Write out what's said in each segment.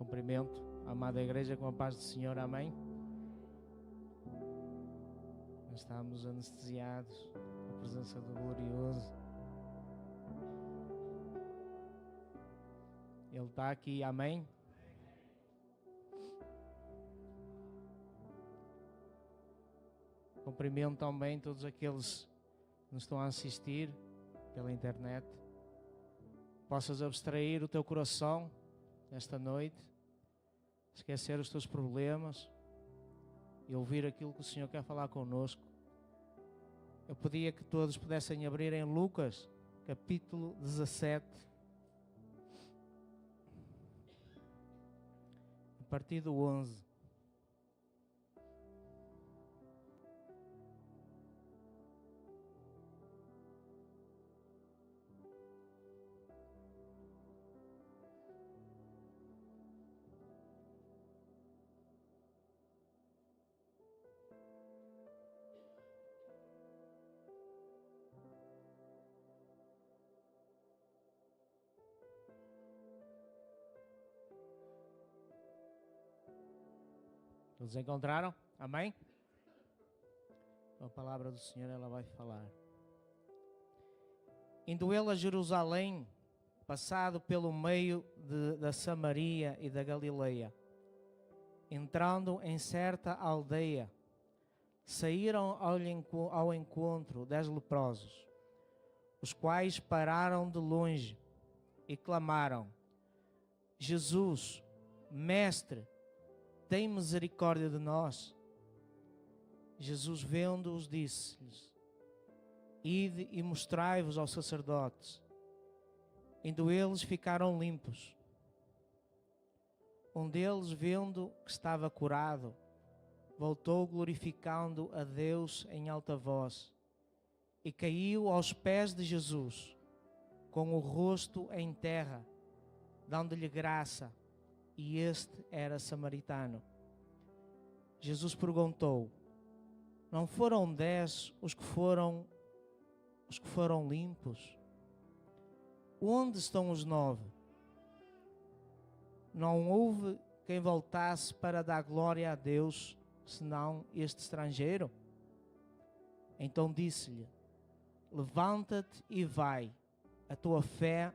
Cumprimento a amada igreja com a paz do Senhor, amém? Nós estamos anestesiados na presença do glorioso. Ele está aqui, amém? Cumprimento também todos aqueles que nos estão a assistir pela internet. Possas abstrair o teu coração nesta noite, esquecer os teus problemas e ouvir aquilo que o Senhor quer falar connosco. Eu pedia que todos pudessem abrir em Lucas, capítulo 17, a partir do 11. Todos encontraram? Amém? A palavra do Senhor, ela vai falar. Indo ele a Jerusalém, passado pelo meio da Samaria e da Galileia, entrando em certa aldeia, saíram ao encontro 10 leprosos, os quais pararam de longe e clamaram: Jesus, Mestre, tem misericórdia de nós. Jesus, vendo-os, disse-lhes: Ide e mostrai-vos aos sacerdotes. Indo eles, ficaram limpos. Um deles, vendo que estava curado, voltou glorificando a Deus em alta voz e caiu aos pés de Jesus, com o rosto em terra, dando-lhe graça. E este era samaritano. Jesus perguntou: Não foram 10 os que foram limpos? Onde estão os 9? Não houve quem voltasse para dar glória a Deus, senão este estrangeiro? Então disse-lhe: Levanta-te e vai, a tua fé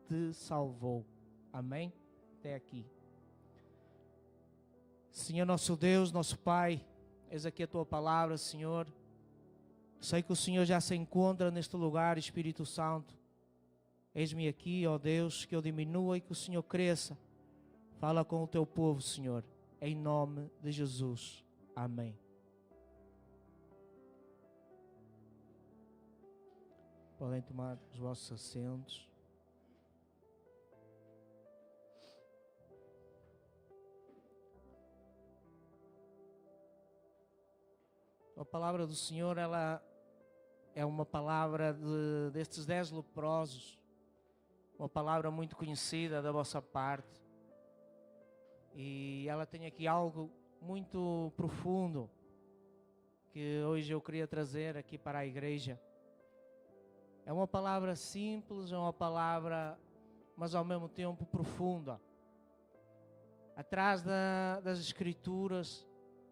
te salvou. Amém? Até aqui. Senhor nosso Deus, nosso Pai, eis aqui a Tua palavra, Senhor. Sei que o Senhor já se encontra neste lugar, Espírito Santo. Eis-me aqui, ó Deus, que eu diminua e que o Senhor cresça. Fala com o Teu povo, Senhor, em nome de Jesus. Amém. Podem tomar os vossos assentos. A palavra do Senhor, ela é uma palavra destes 10 leprosos, uma palavra muito conhecida da vossa parte, e ela tem aqui algo muito profundo que hoje eu queria trazer aqui para a igreja. É uma palavra simples, é uma palavra, mas ao mesmo tempo profunda. Atrás das Escrituras,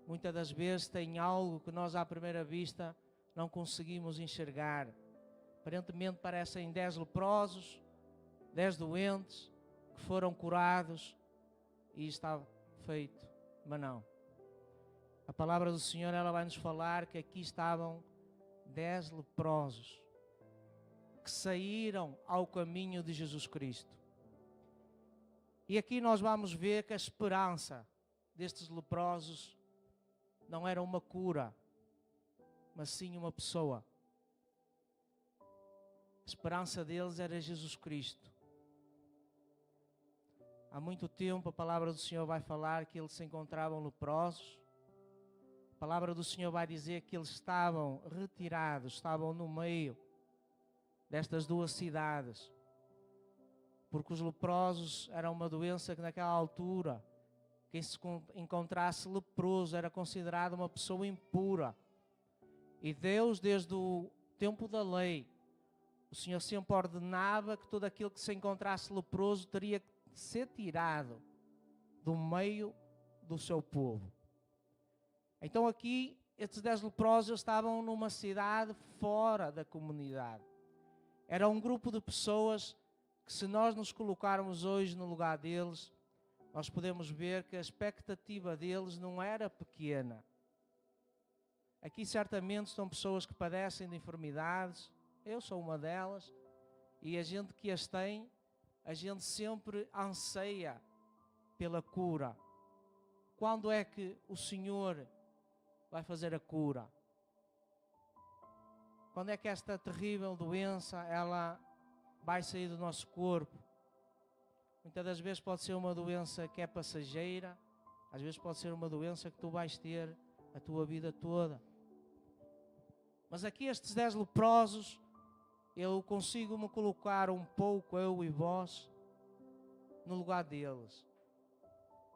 muitas das vezes tem algo que nós à primeira vista não conseguimos enxergar. Aparentemente parecem 10 leprosos, 10 doentes que foram curados e está feito, mas não. A palavra do Senhor, ela vai nos falar que aqui estavam 10 leprosos que saíram ao caminho de Jesus Cristo. E aqui nós vamos ver que a esperança destes leprosos não era uma cura, mas sim uma pessoa. A esperança deles era Jesus Cristo. Há muito tempo a palavra do Senhor vai falar que eles se encontravam leprosos. A palavra do Senhor vai dizer que eles estavam retirados, estavam no meio destas duas cidades. Porque os leprosos eram uma doença que naquela altura, quem se encontrasse leproso era considerado uma pessoa impura. E Deus, desde o tempo da lei, o Senhor sempre ordenava que todo aquele que se encontrasse leproso teria que ser tirado do meio do seu povo. Então aqui, estes 10 leprosos estavam numa cidade fora da comunidade. Era um grupo de pessoas que, se nós nos colocarmos hoje no lugar deles, nós podemos ver que a expectativa deles não era pequena. Aqui certamente estão pessoas que padecem de enfermidades, eu sou uma delas, e a gente que as tem, a gente sempre anseia pela cura. Quando é que o Senhor vai fazer a cura? Quando é que esta terrível doença, ela vai sair do nosso corpo? Muitas das vezes pode ser uma doença que é passageira, às vezes pode ser uma doença que tu vais ter a tua vida toda. Mas aqui estes 10 leprosos, eu consigo me colocar um pouco, eu e vós, no lugar deles.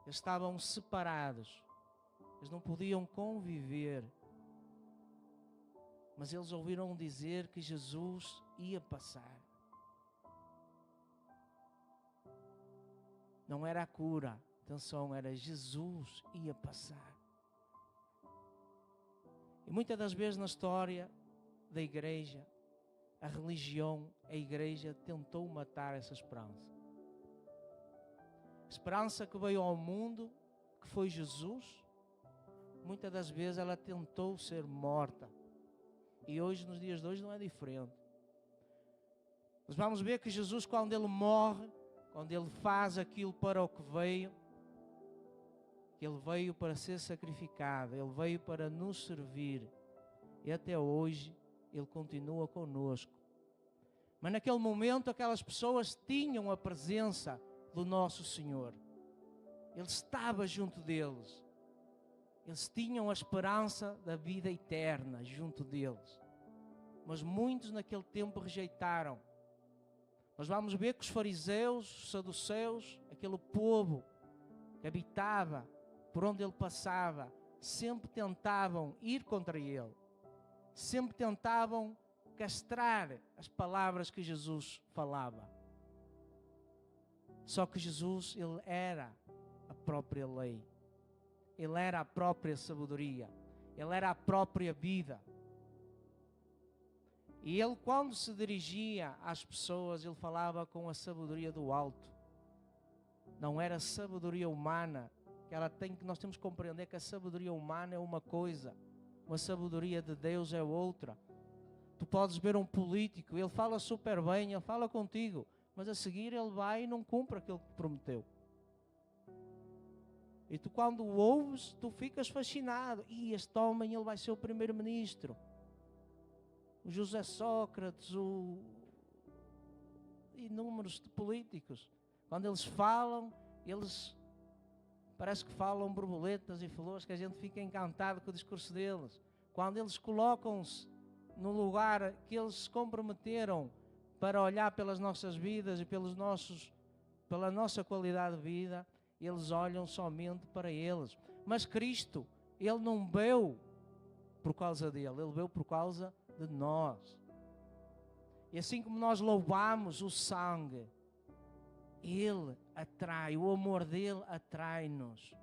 Eles estavam separados, eles não podiam conviver, mas eles ouviram dizer que Jesus ia passar. Não era a cura, atenção, era Jesus ia passar. E muitas das vezes na história da igreja, a religião, a igreja tentou matar essa esperança. A esperança que veio ao mundo, que foi Jesus, muitas das vezes ela tentou ser morta. E hoje, nos dias de hoje, não é diferente. Nós vamos ver que Jesus, quando ele morre, quando ele faz aquilo para o que veio, ele veio para ser sacrificado, ele veio para nos servir. E até hoje, ele continua conosco. Mas naquele momento, aquelas pessoas tinham a presença do nosso Senhor. Ele estava junto deles. Eles tinham a esperança da vida eterna junto deles. Mas muitos naquele tempo rejeitaram. Nós vamos ver que os fariseus, os saduceus, aquele povo que habitava por onde ele passava, sempre tentavam ir contra ele. Sempre tentavam castrar as palavras que Jesus falava. Só que Jesus, ele era a própria lei. Ele era a própria sabedoria. Ele era a própria vida. E ele, quando se dirigia às pessoas, ele falava com a sabedoria do alto. Não era sabedoria humana, que nós temos que compreender que a sabedoria humana é uma coisa, uma sabedoria de Deus é outra. Tu podes ver um político, ele fala super bem, ele fala contigo, mas a seguir ele vai e não cumpre aquilo que prometeu. E tu, quando o ouves, tu ficas fascinado. E este homem, ele vai ser o primeiro-ministro. O José Sócrates, inúmeros políticos. Quando eles falam, eles parece que falam borboletas e flores, que a gente fica encantado com o discurso deles. Quando eles colocam-se no lugar que eles se comprometeram para olhar pelas nossas vidas e pela nossa qualidade de vida, eles olham somente para eles. Mas Cristo, ele não veio por causa dele, ele veio por causa de nós. E assim como nós louvamos o sangue, ele atrai, o amor dele atrai-nos.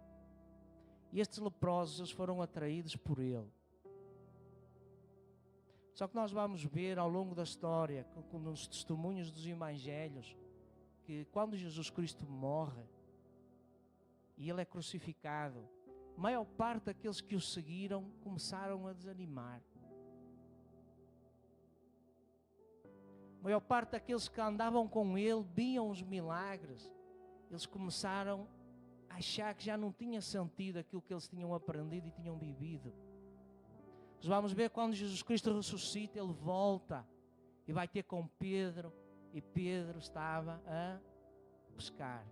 E estes leprosos, eles foram atraídos por ele. Só que nós vamos ver ao longo da história, nos testemunhos dos evangelhos, que quando Jesus Cristo morre e ele é crucificado, a maior parte daqueles que o seguiram começaram a desanimar. A maior parte daqueles que andavam com ele, viam os milagres, eles começaram a achar que já não tinha sentido aquilo que eles tinham aprendido e tinham vivido. Nós vamos ver quando Jesus Cristo ressuscita, ele volta e vai ter com Pedro, e Pedro estava a pescar.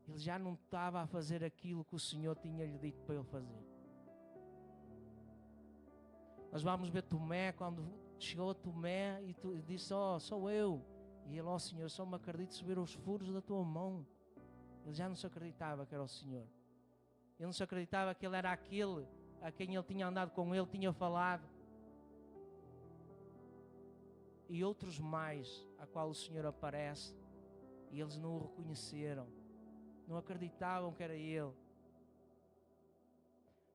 Ele já não estava a fazer aquilo que o Senhor tinha lhe dito para ele fazer. Nós vamos ver Tomé, quando chegou a Tomé e disse, sou eu. E ele, Senhor, só me acredito se ver os furos da tua mão. Ele já não se acreditava que era o Senhor. Ele não se acreditava que ele era aquele a quem ele tinha andado com ele, tinha falado. E outros mais, a qual o Senhor aparece E eles não o reconheceram, não acreditavam que era ele.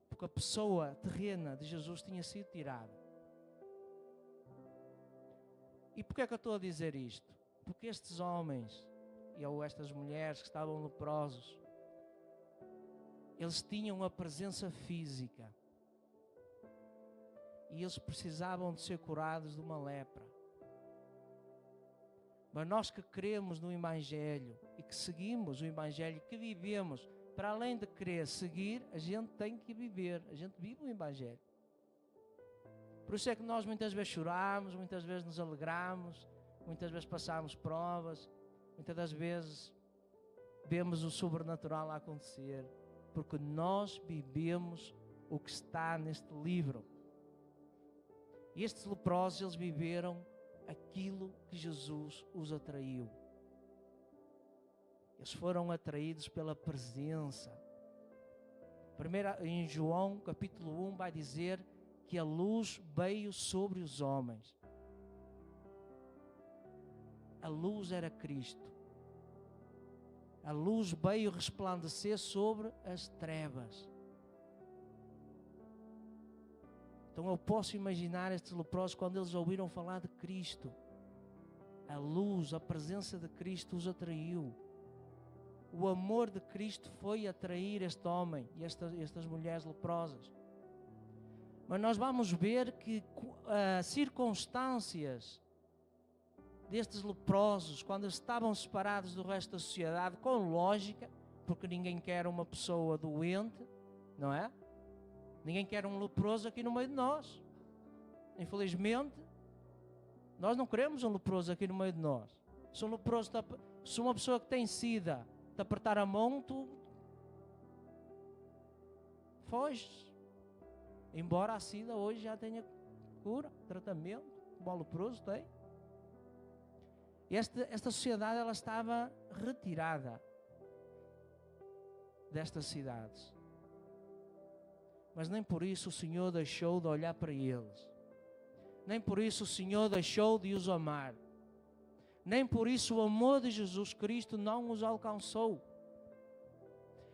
Porque a pessoa terrena de Jesus tinha sido tirada. E porquê é que eu estou a dizer isto? Porque estes homens, ou estas mulheres que estavam leprosos, eles tinham a presença física. E eles precisavam de ser curados de uma lepra. Mas nós que cremos no Evangelho e que seguimos o Evangelho, que vivemos, para além de querer seguir, a gente tem que viver, a gente vive o Evangelho. Por isso é que nós muitas vezes choramos, muitas vezes nos alegramos, muitas vezes passamos provas, muitas das vezes vemos o sobrenatural a acontecer, porque nós vivemos o que está neste livro. E estes leprosos, eles viveram aquilo que Jesus os atraiu. Eles foram atraídos pela presença. Primeiro, em João capítulo 1 vai dizer que a luz veio sobre os homens. A luz era Cristo. A luz veio resplandecer sobre as trevas. Então eu posso imaginar estes leprosos quando eles ouviram falar de Cristo. A luz, a presença de Cristo os atraiu. O amor de Cristo foi atrair este homem e estas mulheres leprosas. Mas nós vamos ver que circunstâncias destes leprosos, quando eles estavam separados do resto da sociedade, com lógica, porque ninguém quer uma pessoa doente, não é? Ninguém quer um leproso aqui no meio de nós. Infelizmente, nós não queremos um leproso aqui no meio de nós. Se uma pessoa que tem sida te apertar a mão, tu foges. Embora a sida hoje já tenha cura, tratamento, o leproso tem. Esta sociedade, ela estava retirada destas cidades. Mas nem por isso o Senhor deixou de olhar para eles. Nem por isso o Senhor deixou de os amar. Nem por isso o amor de Jesus Cristo não os alcançou.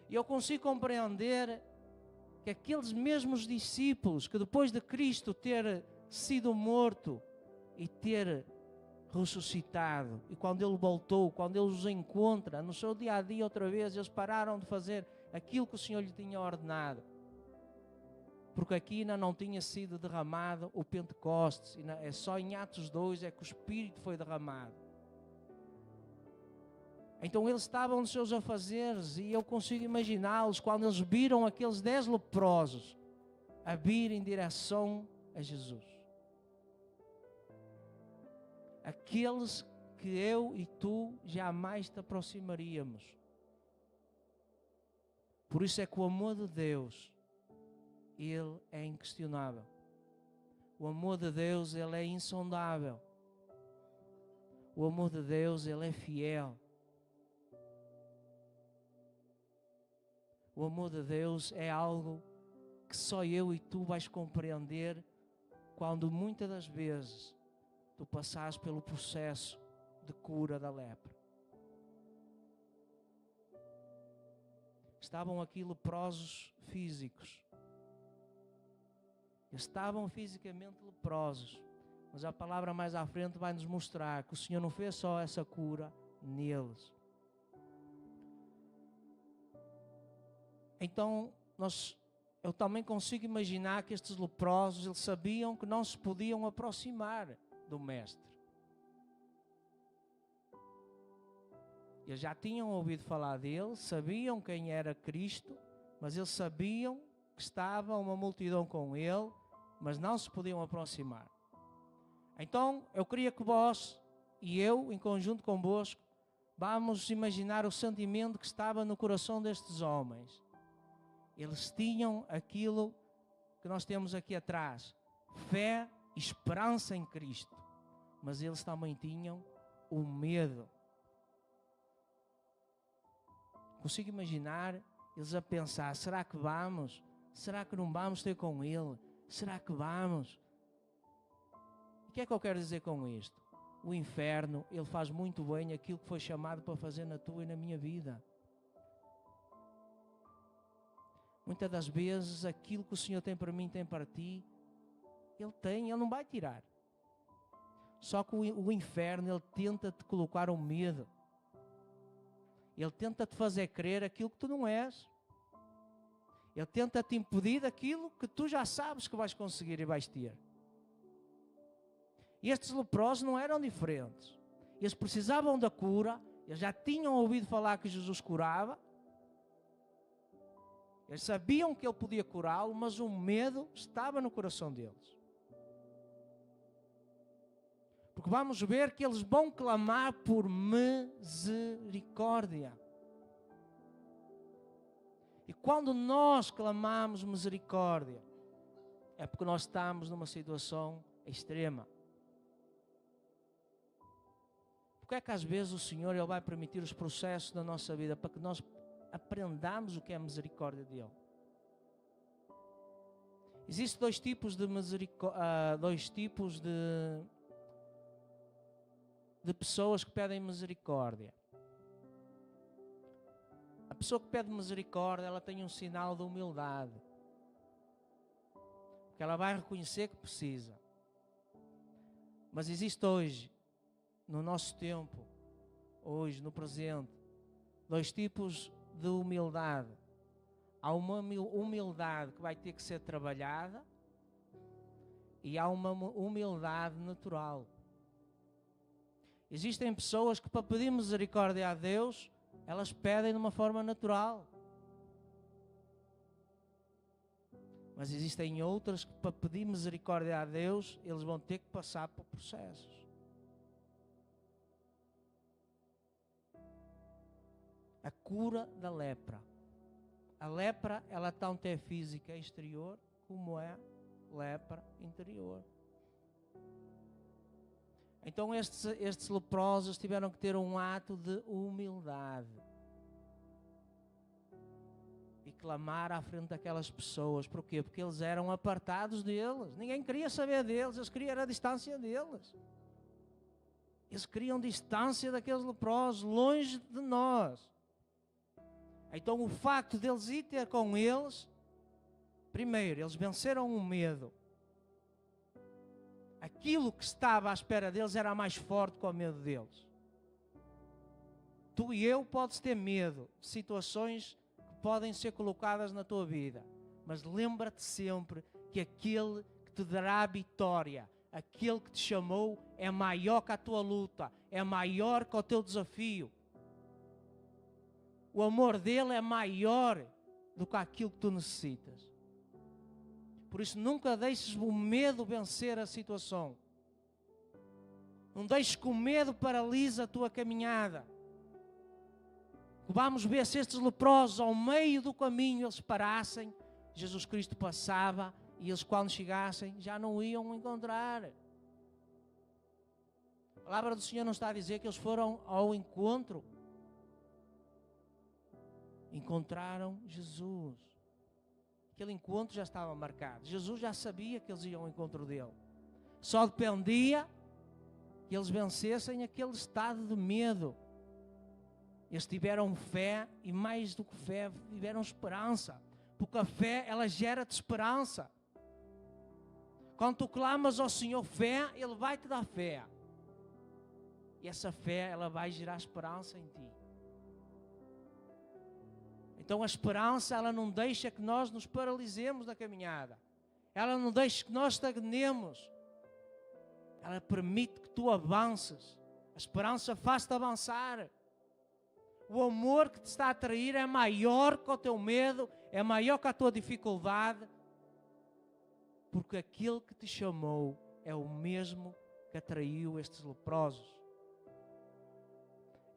E eu consigo compreender que aqueles mesmos discípulos que depois de Cristo ter sido morto e ter ressuscitado, e quando Ele voltou, quando Ele os encontra no seu dia a dia outra vez, eles pararam de fazer aquilo que o Senhor lhe tinha ordenado. Porque aqui ainda não tinha sido derramado o Pentecostes, é só em Atos 2 é que o Espírito foi derramado. Então eles estavam nos seus afazeres, e eu consigo imaginá-los quando eles viram aqueles 10 leprosos a vir em direção a Jesus. Aqueles que eu e tu jamais te aproximaríamos. Por isso é que o amor de Deus, Ele é inquestionável. O amor de Deus, Ele é insondável. O amor de Deus, Ele é fiel. O amor de Deus é algo que só eu e tu vais compreender quando muitas das vezes tu passares pelo processo de cura da lepra. Estavam aqui leprosos físicos. Estavam fisicamente leprosos. Mas a palavra mais à frente vai nos mostrar que o Senhor não fez só essa cura neles. Então, eu também consigo imaginar que estes leprosos, eles sabiam que não se podiam aproximar do Mestre. Eles já tinham ouvido falar dele, sabiam quem era Cristo, mas eles sabiam que estava uma multidão com ele, mas não se podiam aproximar. Então, eu queria que vós e eu, em conjunto convosco, vamos imaginar o sentimento que estava no coração destes homens. Eles tinham aquilo que nós temos aqui atrás, fé e esperança em Cristo, mas eles também tinham o medo. Consigo imaginar eles a pensar, será que vamos? Será que não vamos ter com Ele? Será que vamos? O que é que eu quero dizer com isto? o inferno, ele faz muito bem aquilo que foi chamado para fazer na tua e na minha vida. Muitas das vezes, aquilo que o Senhor tem para mim, tem para ti, Ele não vai tirar. Só que o inferno, ele tenta te colocar um medo. Ele tenta te fazer crer aquilo que tu não és. Ele tenta te impedir daquilo que tu já sabes que vais conseguir e vais ter. E estes leprosos não eram diferentes. Eles precisavam da cura, eles já tinham ouvido falar que Jesus curava. Eles sabiam que Ele podia curá-lo, mas o medo estava no coração deles. Porque vamos ver que eles vão clamar por misericórdia. E quando nós clamamos misericórdia, é porque nós estamos numa situação extrema. Porque é que às vezes o Senhor Ele vai permitir os processos da nossa vida para que nós aprendamos o que é a misericórdia dEle? Existem dois tipos de pessoas que pedem misericórdia. A pessoa que pede misericórdia, ela tem um sinal de humildade. Porque ela vai reconhecer que precisa. Mas existe hoje, no nosso tempo, hoje, no presente, dois tipos de humildade. Há uma humildade que vai ter que ser trabalhada e há uma humildade natural. Existem pessoas que, para pedir misericórdia a Deus, elas pedem de uma forma natural. Mas existem outras que, para pedir misericórdia a Deus, eles vão ter que passar por processos. A cura da lepra. A lepra, ela tanto é física exterior, como é lepra interior. Então estes leprosos tiveram que ter um ato de humildade e clamar à frente daquelas pessoas. Por quê? Porque eles eram apartados deles. Ninguém queria saber deles, eles queriam a distância deles. Eles queriam distância daqueles leprosos, longe de nós. Então o facto deles ir ter com eles, primeiro, eles venceram o medo. Aquilo que estava à espera deles era mais forte que o medo deles. Tu e eu podes ter medo de situações que podem ser colocadas na tua vida, mas lembra-te sempre que aquele que te dará a vitória, aquele que te chamou, é maior que a tua luta, é maior que o teu desafio. O amor dele é maior do que aquilo que tu necessitas. Por isso nunca deixes o medo vencer a situação. Não deixes que o medo paralise a tua caminhada. Vamos ver se estes leprosos ao meio do caminho eles parassem, Jesus Cristo passava e eles quando chegassem já não o iam encontrar. A palavra do Senhor não está a dizer que eles foram ao encontro. Encontraram Jesus. Aquele encontro já estava marcado. Jesus já sabia que eles iam ao encontro dele. Só dependia que eles vencessem aquele estado de medo. Eles tiveram fé e mais do que fé, tiveram esperança. Porque a fé, ela gera-te esperança. Quando tu clamas ao Senhor fé, Ele vai te dar fé. E essa fé, ela vai gerar esperança em ti. Então a esperança, ela não deixa que nós nos paralisemos na caminhada. Ela não deixa que nós estagnemos. Ela permite que tu avances. A esperança faz-te avançar. O amor que te está a atrair é maior que o teu medo, é maior que a tua dificuldade. Porque aquele que te chamou é o mesmo que atraiu estes leprosos.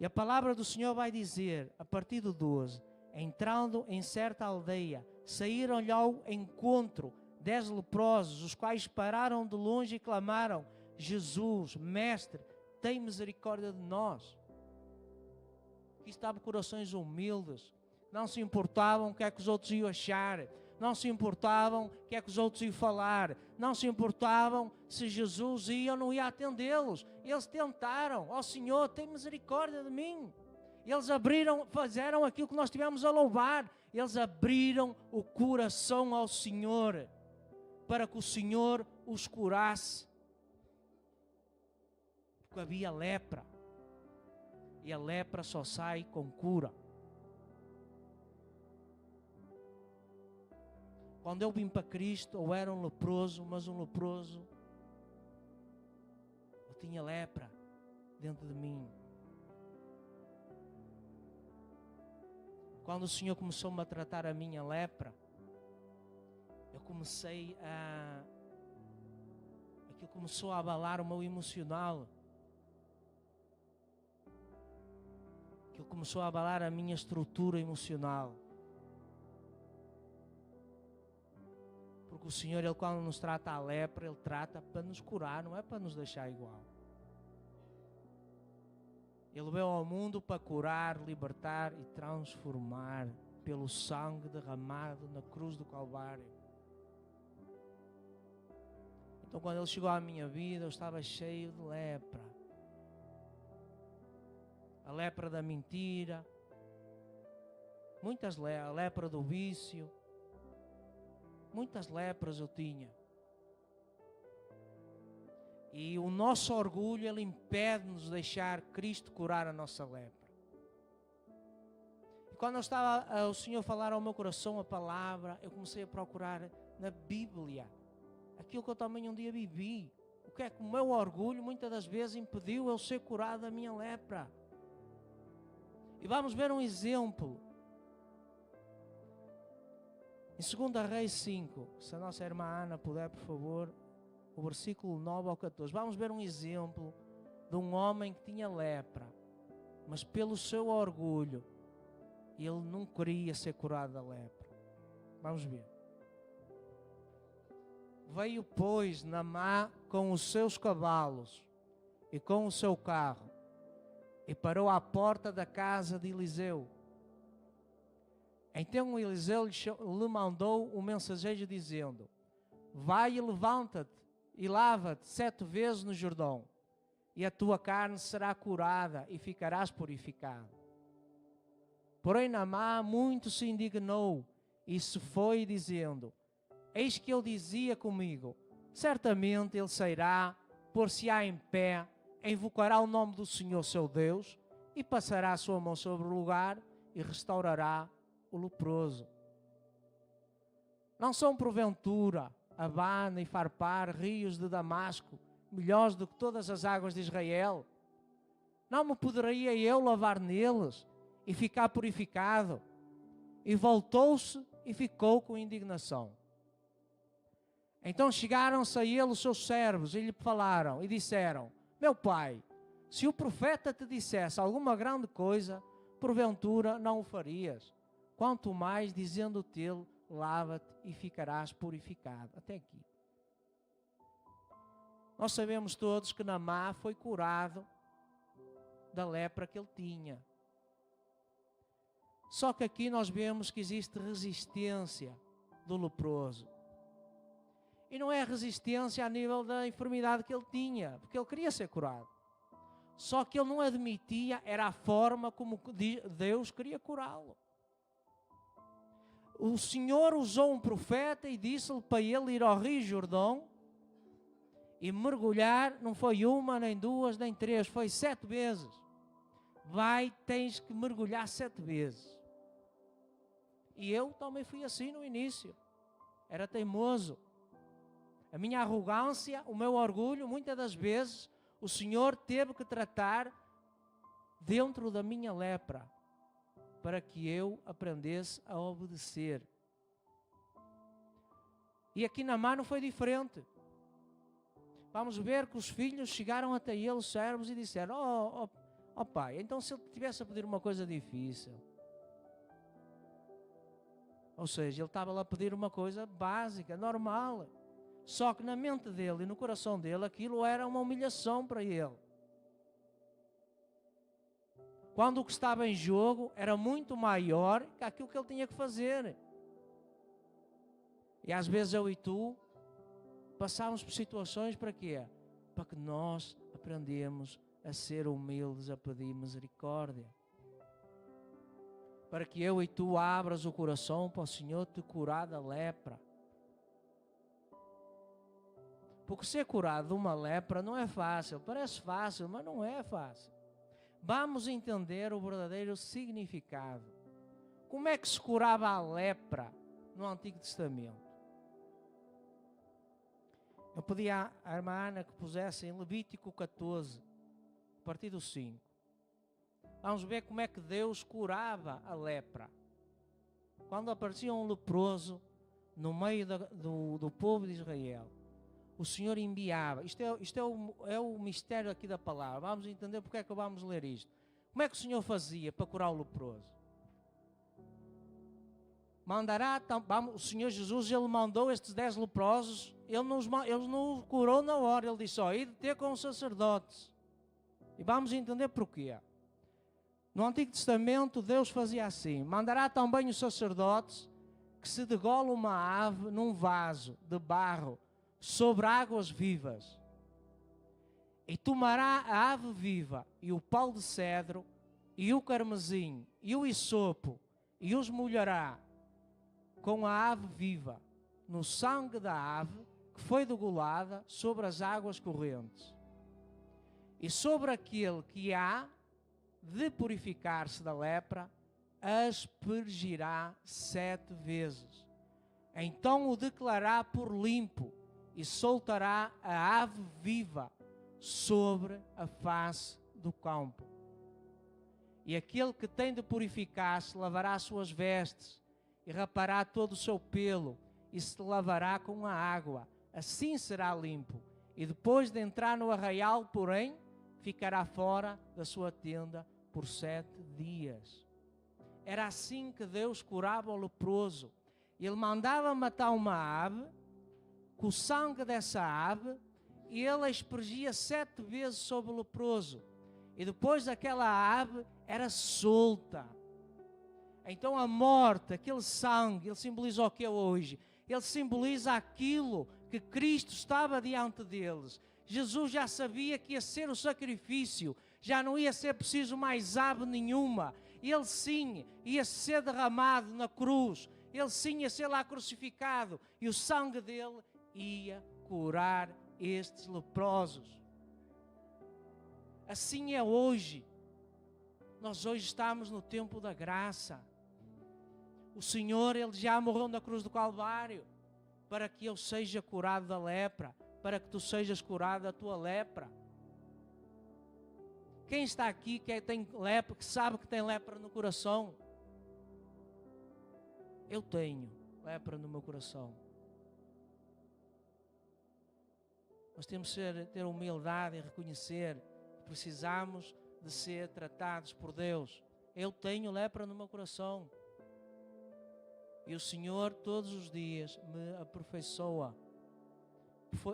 E a palavra do Senhor vai dizer, a partir do 12... Entrando em certa aldeia, saíram-lhe ao encontro 10 leprosos, os quais pararam de longe e clamaram: Jesus, Mestre, tem misericórdia de nós. Aqui estavam corações humildes, não se importavam o que é que os outros iam achar, não se importavam o que é que os outros iam falar, não se importavam se Jesus ia ou não ia atendê-los. Eles tentaram: ó Senhor, tem misericórdia de mim. Eles fizeram aquilo que nós tivemos a louvar. Eles abriram o coração ao Senhor, para que o Senhor os curasse. Porque havia lepra. E a lepra só sai com cura. Quando eu vim para Cristo, eu era um leproso, mas um leproso, eu tinha lepra dentro de mim. Quando o Senhor começou-me a tratar a minha lepra, eu comecei a... aquilo começou a abalar o meu emocional. Aquilo começou a abalar a minha estrutura emocional. Porque o Senhor, Ele quando nos trata a lepra, Ele trata para nos curar, não é para nos deixar igual. Ele veio ao mundo para curar, libertar e transformar pelo sangue derramado na cruz do Calvário. Então quando Ele chegou à minha vida, eu estava cheio de lepra. A lepra da mentira, a lepra do vício, muitas lepras eu tinha. E o nosso orgulho, ele impede-nos de deixar Cristo curar a nossa lepra. E quando o Senhor falar ao meu coração a palavra, eu comecei a procurar na Bíblia aquilo que eu também um dia vivi. O que é que o meu orgulho muitas das vezes impediu eu ser curado da minha lepra. E vamos ver um exemplo. Em 2 Reis 5, se a nossa irmã Ana puder, por favor, o versículo 9 ao 14. Vamos ver um exemplo de um homem que tinha lepra, mas pelo seu orgulho, ele não queria ser curado da lepra. Vamos ver. Veio, pois, Naamã com os seus cavalos e com o seu carro, e parou à porta da casa de Eliseu. Então Eliseu lhe mandou o mensageiro dizendo: vai e levanta-te e lava-te 7 vezes no Jordão, e a tua carne será curada e ficarás purificado. Porém Naamã muito se indignou e se foi dizendo: eis que ele dizia comigo: certamente ele sairá, pôr-se-á em pé, invocará o nome do Senhor seu Deus, e passará a sua mão sobre o lugar e restaurará o leproso. Não são porventura Abana e Farpar, rios de Damasco, melhores do que todas as águas de Israel? Não me poderia eu lavar neles e ficar purificado? E voltou-se e ficou com indignação. Então chegaram-se a ele os seus servos e lhe falaram e disseram: meu pai, se o profeta te dissesse alguma grande coisa, porventura não o farias. Quanto mais dizendo-te ele: lava-te e ficarás purificado. Até aqui. Nós sabemos todos que Naamã foi curado da lepra que ele tinha. Só que aqui nós vemos que existe resistência do leproso. E não é resistência a nível da enfermidade que ele tinha, porque ele queria ser curado. Só que ele não admitia, era a forma como Deus queria curá-lo. O Senhor usou um profeta e disse-lhe para ele ir ao Rio Jordão e mergulhar, não foi uma, nem duas, nem três, foi 7 vezes. Vai, tens que mergulhar 7 vezes. E eu também fui assim no início. Era teimoso. A minha arrogância, o meu orgulho, muitas das vezes, o Senhor teve que tratar dentro da minha lepra, para que eu aprendesse a obedecer. E aqui Naamã não foi diferente. Vamos ver que os filhos chegaram até ele, os servos, e disseram: ó pai, então se ele tivesse a pedir uma coisa difícil, ou seja, ele estava lá a pedir uma coisa básica, normal, só que na mente dele e no coração dele aquilo era uma humilhação para ele. Quando o que estava em jogo era muito maior que aquilo que ele tinha que fazer. E às vezes eu e tu passamos por situações para quê? Para que nós aprendemos a ser humildes, a pedir misericórdia. Para que eu e tu abras o coração para o Senhor te curar da lepra. Porque ser curado de uma lepra não é fácil. Parece fácil, mas não é fácil. Vamos entender o verdadeiro significado. Como é que se curava a lepra no Antigo Testamento? Eu pedi à irmã Ana que pusesse em Levítico 14, a partir do 5. Vamos ver como é que Deus curava a lepra. Quando aparecia um leproso no meio do povo de Israel, o Senhor enviava. Isto é o mistério aqui da palavra. Vamos entender porque é que vamos ler isto. Como é que o Senhor fazia para curar o leproso? O Senhor Jesus, Ele mandou estes 10 leprosos, Ele não os curou na hora. Ele disse, ide ter com os sacerdotes. E vamos entender porquê. No Antigo Testamento, Deus fazia assim: mandará também os sacerdotes que se degola uma ave num vaso de barro sobre águas vivas. E tomará a ave viva, e o pau de cedro, e o carmesim, e o hisopo, e os molhará com a ave viva, no sangue da ave que foi degolada sobre as águas correntes. E sobre aquele que há de purificar-se da lepra, aspergirá 7 vezes. Então o declarará por limpo e soltará a ave viva sobre a face do campo. E aquele que tem de purificar-se lavará as suas vestes e rapará todo o seu pelo e se lavará com a água. Assim será limpo. E depois de entrar no arraial, porém, ficará fora da sua tenda por 7 dias. Era assim que Deus curava o leproso. Ele mandava matar uma ave, com o sangue dessa ave, e ele aspergia 7 vezes sobre o leproso. E depois aquela ave era solta. Então a morte, aquele sangue, ele simboliza o que é hoje? Ele simboliza aquilo que Cristo estava diante deles. Jesus já sabia que ia ser o sacrifício, já não ia ser preciso mais ave nenhuma. Ele sim ia ser derramado na cruz, ele sim ia ser lá crucificado, e o sangue dele ia curar estes leprosos. Assim é hoje. Nós hoje estamos no tempo da graça. O Senhor, Ele já morreu na cruz do Calvário para que eu seja curado da lepra, para que tu sejas curado da tua lepra. Quem está aqui que tem lepra, que sabe que tem lepra no coração? Eu tenho lepra no meu coração. Nós temos que ter humildade e reconhecer que precisamos de ser tratados por Deus. Eu tenho lepra no meu coração. E o Senhor todos os dias me aperfeiçoa.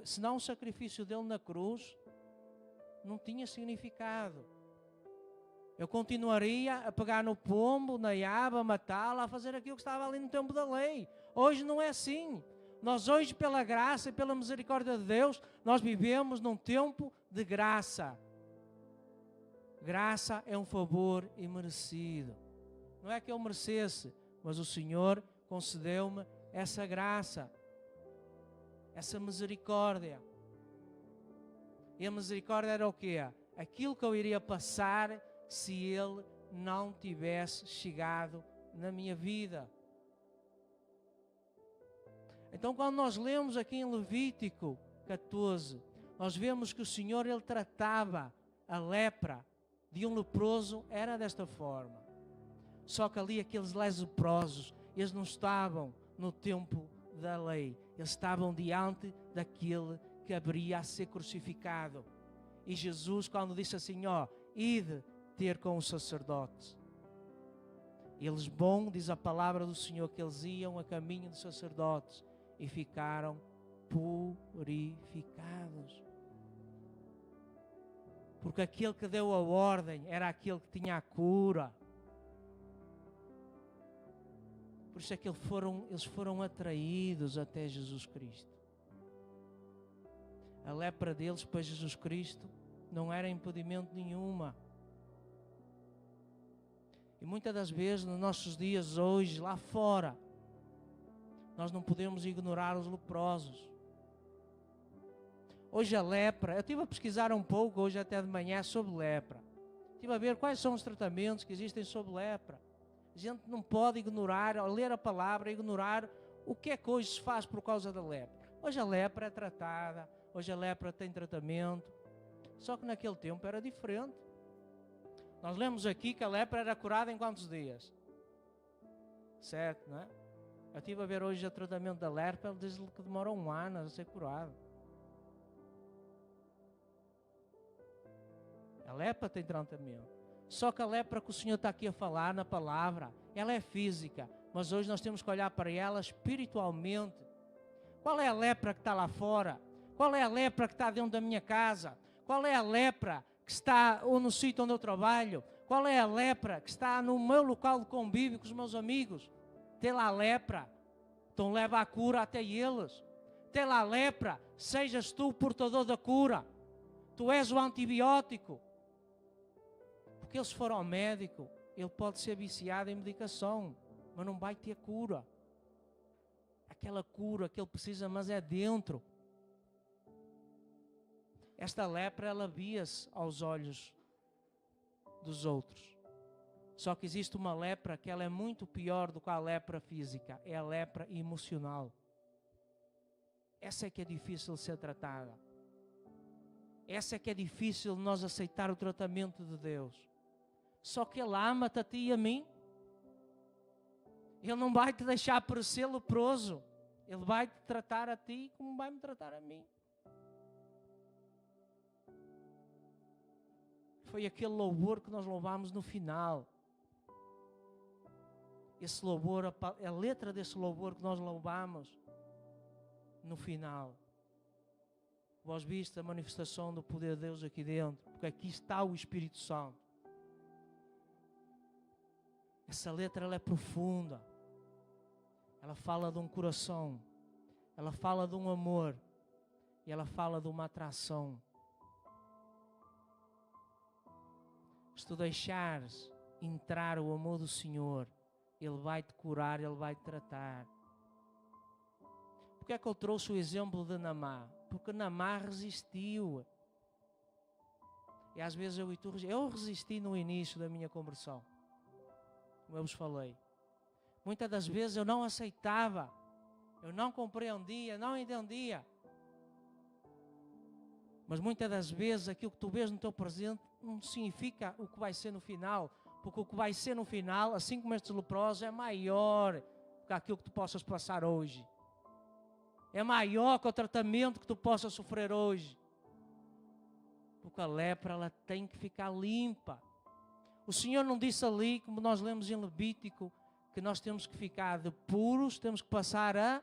Senão o sacrifício dele na cruz não tinha significado. Eu continuaria a pegar no pombo, na aba, a matá-la, a fazer aquilo que estava ali no tempo da lei. Hoje não é assim. Nós hoje, pela graça e pela misericórdia de Deus, nós vivemos num tempo de graça. Graça é um favor imerecido. Não é que eu merecesse, mas o Senhor concedeu-me essa graça, essa misericórdia. E a misericórdia era o quê? Aquilo que eu iria passar se Ele não tivesse chegado na minha vida. Então, quando nós lemos aqui em Levítico 14, nós vemos que o Senhor, Ele tratava a lepra de um leproso, era desta forma. Só que ali aqueles leprosos, eles não estavam no tempo da lei, eles estavam diante daquele que haveria a ser crucificado. E Jesus, quando disse assim, ide ter com os sacerdotes. Eles, diz a palavra do Senhor, que eles iam a caminho dos sacerdotes e ficaram purificados. Porque aquele que deu a ordem era aquele que tinha a cura. Por Por isso é que eles foram atraídos até Jesus Cristo. A lepra deles para Jesus Cristo não era impedimento nenhuma. E muitas das vezes, nos nossos dias hoje, lá fora, nós não podemos ignorar os leprosos. Hoje a lepra, eu estive a pesquisar um pouco, hoje até de manhã, sobre lepra. Estive a ver quais são os tratamentos que existem sobre lepra. A gente não pode ignorar, ao ler a palavra, ignorar o que é que hoje se faz por causa da lepra. Hoje a lepra é tratada, hoje a lepra tem tratamento. Só que naquele tempo era diferente. Nós lemos aqui que a lepra era curada em quantos dias? 7, não é? Eu estive a ver hoje o tratamento da lepra, ele diz que demora 1 ano a ser curado. A lepra tem tratamento. Só que a lepra que o Senhor está aqui a falar na palavra, ela é física, mas hoje nós temos que olhar para ela espiritualmente. Qual é a lepra que está lá fora? Qual é a lepra que está dentro da minha casa? Qual é a lepra que está ou no sítio onde eu trabalho? Qual é a lepra que está no meu local de convívio com os meus amigos? Tem lá a lepra, então leva a cura até eles. Tem lá a lepra, sejas tu o portador da cura. Tu és o antibiótico. Porque ele, se for ao médico, ele pode ser viciado em medicação, mas não vai ter cura. Aquela cura que ele precisa, mas é dentro. Esta lepra, ela via-se aos olhos dos outros. Só que existe uma lepra que ela é muito pior do que a lepra física. É a lepra emocional. Essa é que é difícil de ser tratada. Essa é que é difícil de nós aceitar o tratamento de Deus. Só que Ele ama-te a ti e a mim. Ele não vai te deixar parecer leproso. Ele vai te tratar a ti como vai me tratar a mim. Foi aquele louvor que nós louvámos no final. Esse louvor, a letra desse louvor que nós louvamos no final. Vós viste a manifestação do poder de Deus aqui dentro, porque aqui está o Espírito Santo. Essa letra, ela é profunda. Ela fala de um coração. Ela fala de um amor. E ela fala de uma atração. Se tu deixares entrar o amor do Senhor, Ele vai te curar, Ele vai te tratar. Por que é que eu trouxe o exemplo de Naamã? Porque Naamã resistiu. E às vezes eu resisti no início da minha conversão. Como eu vos falei. Muitas das vezes eu não aceitava. Eu não compreendia, não entendia. Mas muitas das vezes aquilo que tu vês no teu presente não significa o que vai ser no final. Porque o que vai ser no final, assim como estes leprosos, é maior do que aquilo que tu possas passar hoje. É maior que o tratamento que tu possas sofrer hoje. Porque a lepra, ela tem que ficar limpa. O Senhor não disse ali, como nós lemos em Levítico, que nós temos que ficar de puros, temos que passar a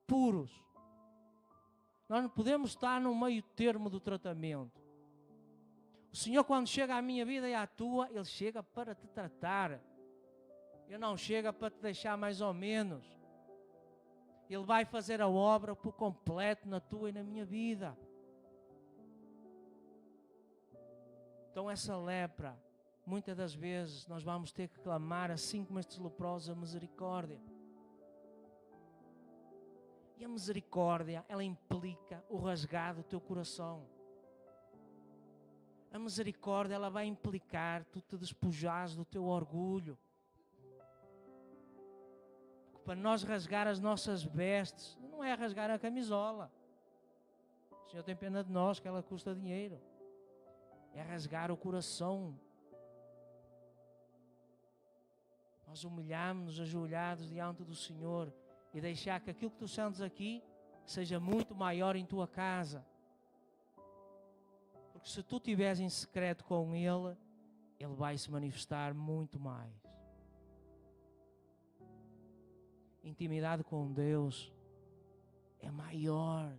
puros. Nós não podemos estar no meio termo do tratamento. O Senhor, quando chega à minha vida e à tua, Ele chega para te tratar. Ele não chega para te deixar mais ou menos. Ele vai fazer a obra por completo na tua e na minha vida. Então essa lepra, muitas das vezes nós vamos ter que clamar, assim como estes leprosos, a misericórdia. E a misericórdia, ela implica o rasgar do teu coração. A misericórdia, ela vai implicar tu te despojares do teu orgulho. Porque para nós rasgar as nossas vestes, não é rasgar a camisola. O Senhor tem pena de nós, que ela custa dinheiro. É rasgar o coração. Nós humilhamos-nos ajoelhados diante do Senhor e deixar que aquilo que tu sentes aqui seja muito maior em tua casa. Porque se tu estiveres em secreto com Ele, Ele vai se manifestar muito mais. Intimidade com Deus é maior.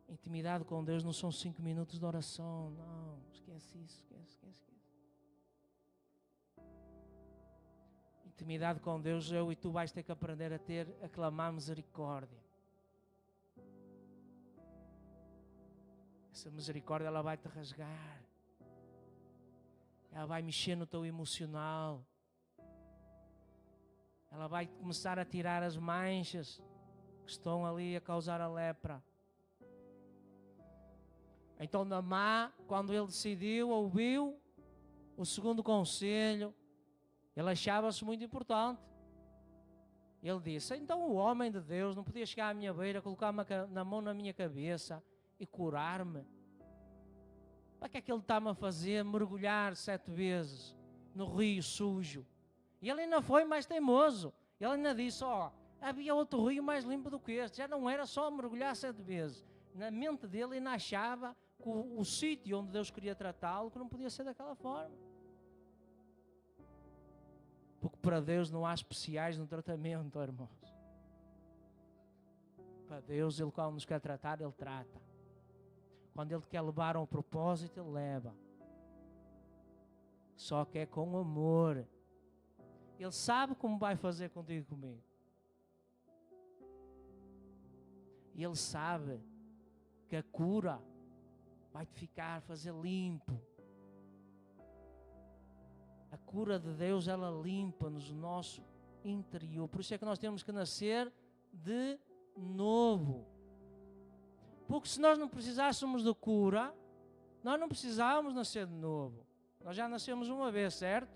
Intimidade com Deus não são 5 minutos de oração, não. Esquece isso, esquece. intimidade com Deus, eu e tu vais ter que aprender a clamar misericórdia. Essa misericórdia, ela vai te rasgar. Ela vai mexer no teu emocional. Ela vai começar a tirar as manchas que estão ali a causar a lepra. Então Naamã, quando ele decidiu, ouviu o segundo conselho, ele achava-se muito importante. Ele disse: então o homem de Deus não podia chegar à minha beira, colocar na mão na minha cabeça e curar-me? Para que é que ele está-me a fazer mergulhar 7 vezes no rio sujo? E ele ainda foi mais teimoso. Ele ainda disse: havia outro rio mais limpo do que este. Já não era só mergulhar 7 vezes. Na mente dele ainda achava que o sítio onde Deus queria tratá-lo, que não podia ser daquela forma. Porque para Deus não há especiais no tratamento, irmãos. Para Deus, Ele quando nos quer tratar, Ele trata. Quando Ele quer levar a um propósito, Ele leva. Só que é com amor. Ele sabe como vai fazer contigo e comigo. E Ele sabe que a cura vai-te fazer limpo. A cura de Deus, ela limpa-nos o nosso interior. Por isso é que nós temos que nascer de novo. Porque se nós não precisássemos de cura, nós não precisávamos nascer de novo. Nós já nascemos uma vez, certo?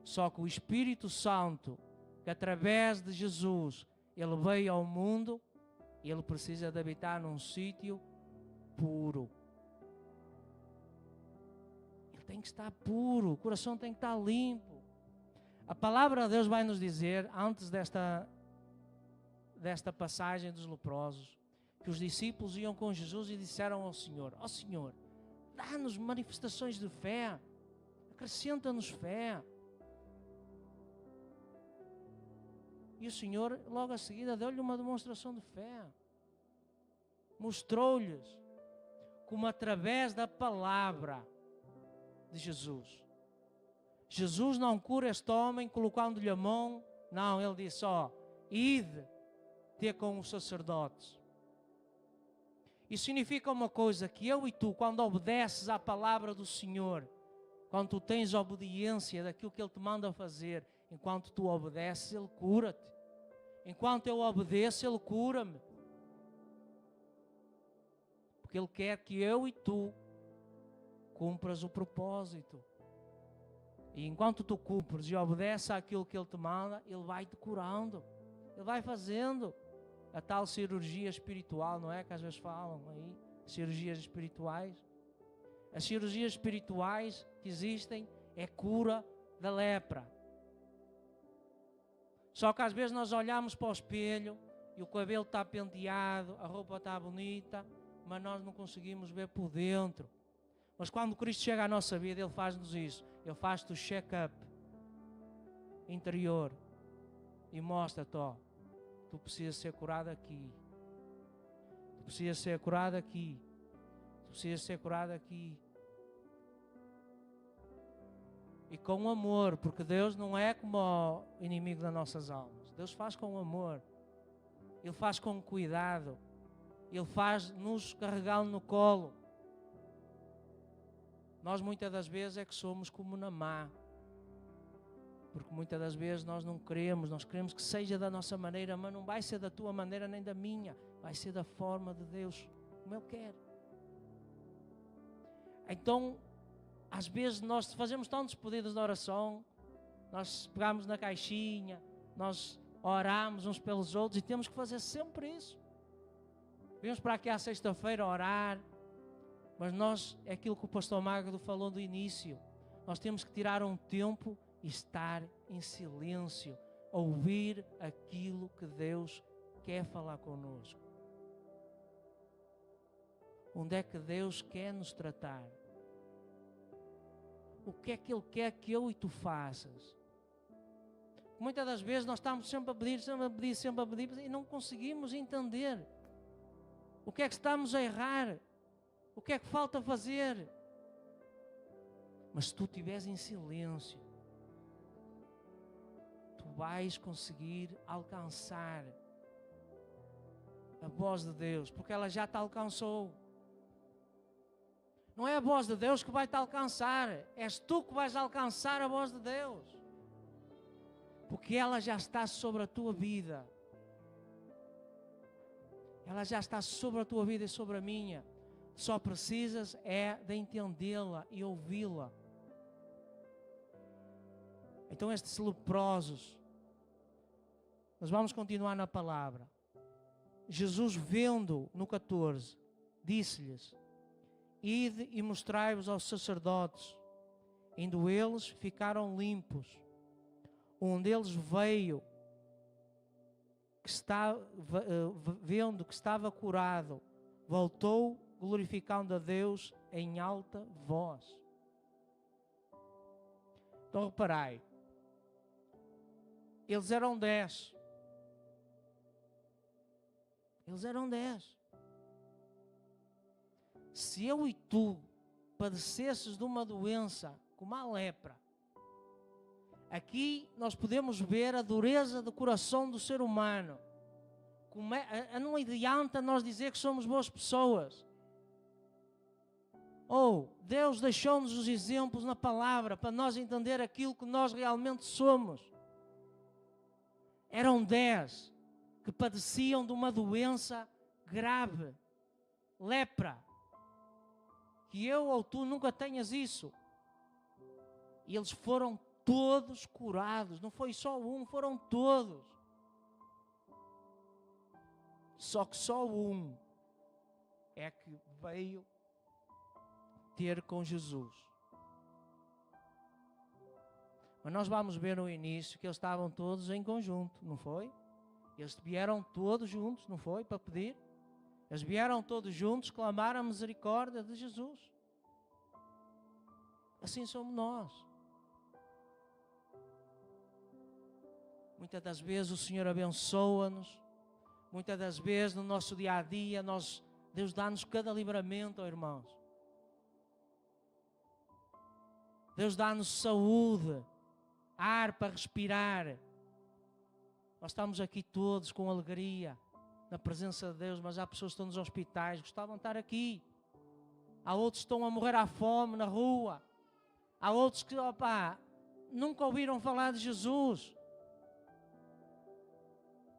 Só que o Espírito Santo, que através de Jesus, Ele veio ao mundo, Ele precisa de habitar num sítio puro. Ele tem que estar puro, o coração tem que estar limpo. A palavra de Deus vai nos dizer, antes desta passagem dos leprosos, que os discípulos iam com Jesus e disseram ao Senhor: ó Senhor, dá-nos manifestações de fé, acrescenta-nos fé. E o Senhor, logo a seguida, deu-lhe uma demonstração de fé. Mostrou-lhes como através da palavra de Jesus. Jesus não cura este homem colocando-lhe a mão. Não, Ele disse: ide ter com os sacerdotes. Isso significa uma coisa, que eu e tu, quando obedeces à palavra do Senhor, quando tu tens obediência daquilo que Ele te manda fazer, enquanto tu obedeces, Ele cura-te. Enquanto eu obedeço, Ele cura-me. Porque Ele quer que eu e tu cumpras o propósito. E enquanto tu cumpres e obedeces àquilo que Ele te manda, Ele vai te curando. Ele vai fazendo a tal cirurgia espiritual, não é? Que às vezes falam aí, cirurgias espirituais. As cirurgias espirituais que existem é cura da lepra. Só que às vezes nós olhamos para o espelho e o cabelo está penteado, a roupa está bonita, mas nós não conseguimos ver por dentro. Mas quando Cristo chega à nossa vida, Ele faz-nos isso. Ele faz-te o check-up interior e mostra-te: tu precisas ser curado aqui. Tu precisas ser curado aqui. Tu precisas ser curado aqui. E com amor, porque Deus não é como o inimigo das nossas almas. Deus faz com amor. Ele faz com cuidado. Ele faz nos carregá-lo no colo. Nós muitas das vezes é que somos como Naamã. Porque muitas das vezes nós não queremos, nós queremos que seja da nossa maneira, mas não vai ser da tua maneira nem da minha. Vai ser da forma de Deus, como Ele quer. Então, às vezes nós fazemos tantos pedidos de oração, nós pegamos na caixinha, nós oramos uns pelos outros e temos que fazer sempre isso. Vimos para aqui à sexta-feira orar, mas nós, é aquilo que o pastor Magdo falou do início, nós temos que tirar um tempo e estar em silêncio, ouvir aquilo que Deus quer falar conosco. Onde é que Deus quer nos tratar? O que é que Ele quer que eu e tu faças? Muitas das vezes nós estamos sempre a pedir, sempre a pedir, sempre a pedir e não conseguimos entender o que é que estamos a errar, o que é que falta fazer. Mas se tu estiveres em silêncio, vais conseguir alcançar a voz de Deus, porque ela já te alcançou. Não é a voz de Deus que vai te alcançar, és tu que vais alcançar a voz de Deus, porque ela já está sobre a tua vida. Ela já está sobre a tua vida e sobre a minha. Só precisas é de entendê-la e ouvi-la. Então estes leprosos, nós vamos continuar na palavra. Jesus, vendo no 14, disse-lhes: ide e mostrai-vos aos sacerdotes. Indo eles, ficaram limpos. Um deles veio, vendo que estava curado, voltou glorificando a Deus em alta voz. Então reparai, eles eram 10. Eles eram 10. Se eu e tu padecesses de uma doença como a lepra, aqui nós podemos ver a dureza do coração do ser humano. Não adianta nós dizer que somos boas pessoas. Deus deixou-nos os exemplos na palavra para nós entender aquilo que nós realmente somos. Eram 10 que padeciam de uma doença grave, lepra. Que eu ou tu nunca tenhas isso. E eles foram todos curados. Não foi só um, foram todos. Só que só um é que veio ter com Jesus. Mas nós vamos ver no início que eles estavam todos em conjunto, não foi? Eles vieram todos juntos, não foi? Para pedir. Eles vieram todos juntos clamar a misericórdia de Jesus. Assim somos nós. Muitas das vezes o Senhor abençoa-nos. Muitas das vezes no nosso dia a dia, Deus dá-nos cada livramento, irmãos. Deus dá-nos saúde, ar para respirar. Nós estamos aqui todos com alegria na presença de Deus, mas há pessoas que estão nos hospitais, gostavam de estar aqui. Há outros que estão a morrer à fome na rua. Há outros que, nunca ouviram falar de Jesus.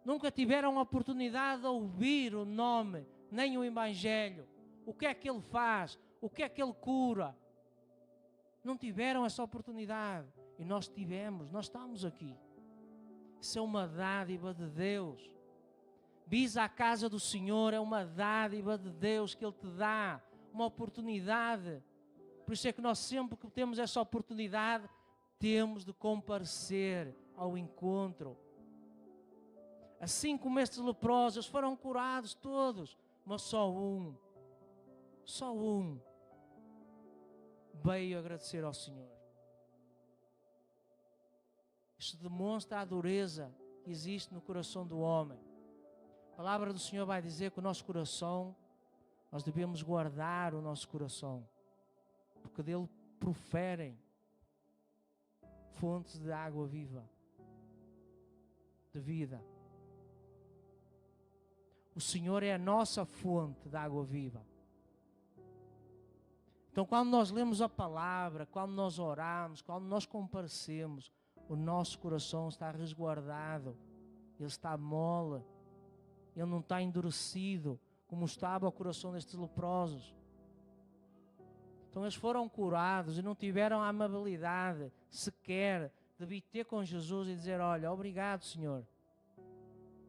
Nunca tiveram a oportunidade de ouvir o nome, nem o Evangelho. O que é que Ele faz? O que é que Ele cura? Não tiveram essa oportunidade. E nós tivemos, nós estamos aqui. Isso é uma dádiva de Deus. Vis à casa do Senhor é uma dádiva de Deus que Ele te dá, uma oportunidade. Por isso é que nós sempre que temos essa oportunidade, temos de comparecer ao encontro. Assim como estes leprosos foram curados todos, mas só um veio agradecer ao Senhor. Isto demonstra a dureza que existe no coração do homem. A palavra do Senhor vai dizer que o nosso coração, nós devemos guardar o nosso coração, porque dele proferem fontes de água viva, de vida. O Senhor é a nossa fonte de água viva. Então, quando nós lemos a palavra, quando nós oramos, quando nós comparecemos, o nosso coração está resguardado, ele está mole, ele não está endurecido, como estava o coração destes leprosos. Então eles foram curados e não tiveram a amabilidade sequer de vir ter com Jesus e dizer: olha, obrigado, Senhor,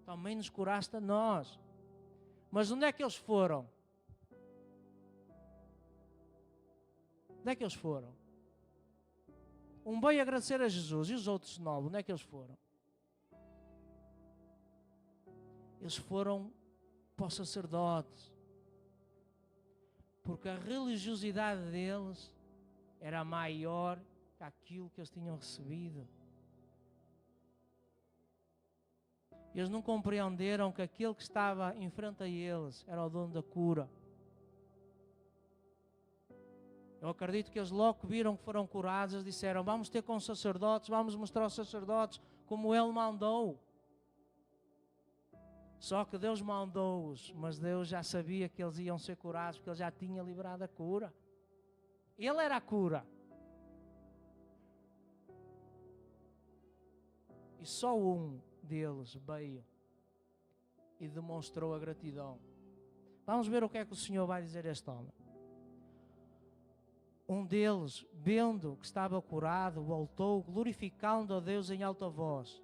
também nos curaste a nós. Mas onde é que eles foram? Onde é que eles foram? Um veio agradecer a Jesus e os outros 9, onde é que eles foram? Eles foram para os sacerdotes, porque a religiosidade deles era maior que aquilo que eles tinham recebido. Eles não compreenderam que aquele que estava em frente a eles era o dono da cura. Eu acredito que eles logo viram que foram curados, eles disseram: vamos ter com os sacerdotes, vamos mostrar aos sacerdotes como Ele mandou. Só que Deus mandou-os, mas Deus já sabia que eles iam ser curados, porque Ele já tinha livrado a cura. Ele era a cura. E só um deles veio e demonstrou a gratidão. Vamos ver o que é que o Senhor vai dizer a este homem. Um deles, vendo que estava curado, voltou, glorificando a Deus em alta voz,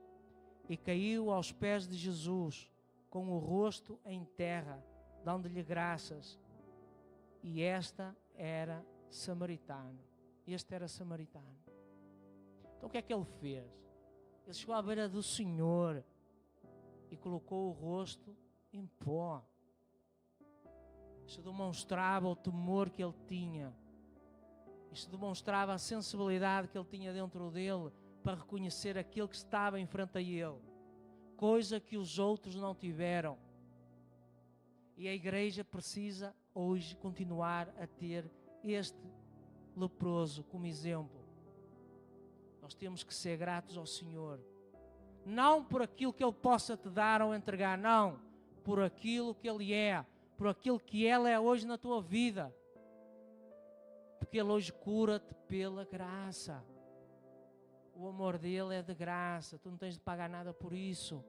e caiu aos pés de Jesus, com o rosto em terra, dando-lhe graças. E esta era samaritano. Este era samaritano. Então o que é que ele fez? Ele chegou à beira do Senhor e colocou o rosto em pó. Isso demonstrava o temor que ele tinha. Isto demonstrava a sensibilidade que ele tinha dentro dele para reconhecer aquilo que estava em frente a ele. Coisa que os outros não tiveram. E a igreja precisa hoje continuar a ter este leproso como exemplo. Nós temos que ser gratos ao Senhor. Não por aquilo que Ele possa te dar ou entregar, não. Por aquilo que Ele é. Por aquilo que Ele é hoje na tua vida. Porque Ele hoje cura-te pela graça. O amor dele é de graça. Tu não tens de pagar nada por isso.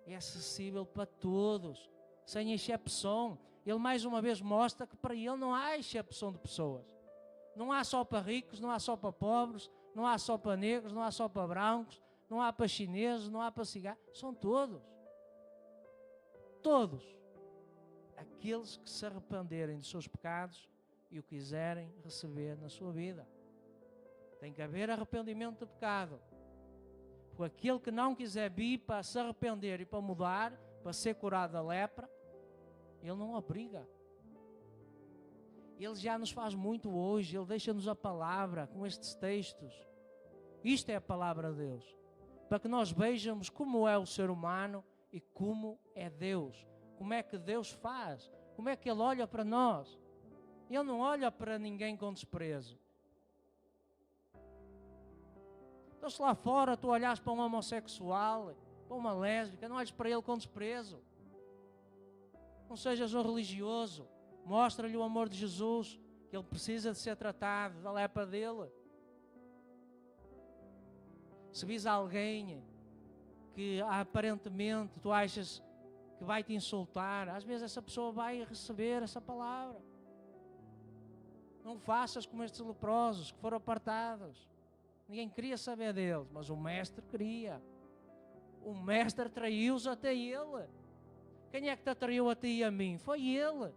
É acessível para todos, sem exceção. Ele mais uma vez mostra que para Ele não há exceção de pessoas. Não há só para ricos, não há só para pobres, não há só para negros, não há só para brancos, não há para chineses, não há para ciganos. São todos. Todos. Aqueles que se arrependerem dos seus pecados e o quiserem receber na sua vida. Tem que haver arrependimento de pecado. Porque aquele que não quiser vir para se arrepender e para mudar, para ser curado da lepra, Ele não obriga. Ele já nos faz muito hoje. Ele deixa-nos a palavra com estes textos. Isto é a palavra de Deus. Para que nós vejamos como é o ser humano e como é Deus. Como é que Deus faz. Como é que Ele olha para nós. Ele não olha para ninguém com desprezo. Então se lá fora tu olhas para um homossexual, para uma lésbica, não olhes para ele com desprezo. Não sejas um religioso. Mostra-lhe o amor de Jesus, que ele precisa de ser tratado da lepra dele. Se vis alguém que aparentemente tu achas que vai te insultar, às vezes essa pessoa vai receber essa palavra. Não faças como estes leprosos que foram apartados. Ninguém queria saber deles, mas o mestre queria. O mestre atraiu-os até ele. Quem é que te atraiu a ti e a mim? Foi ele.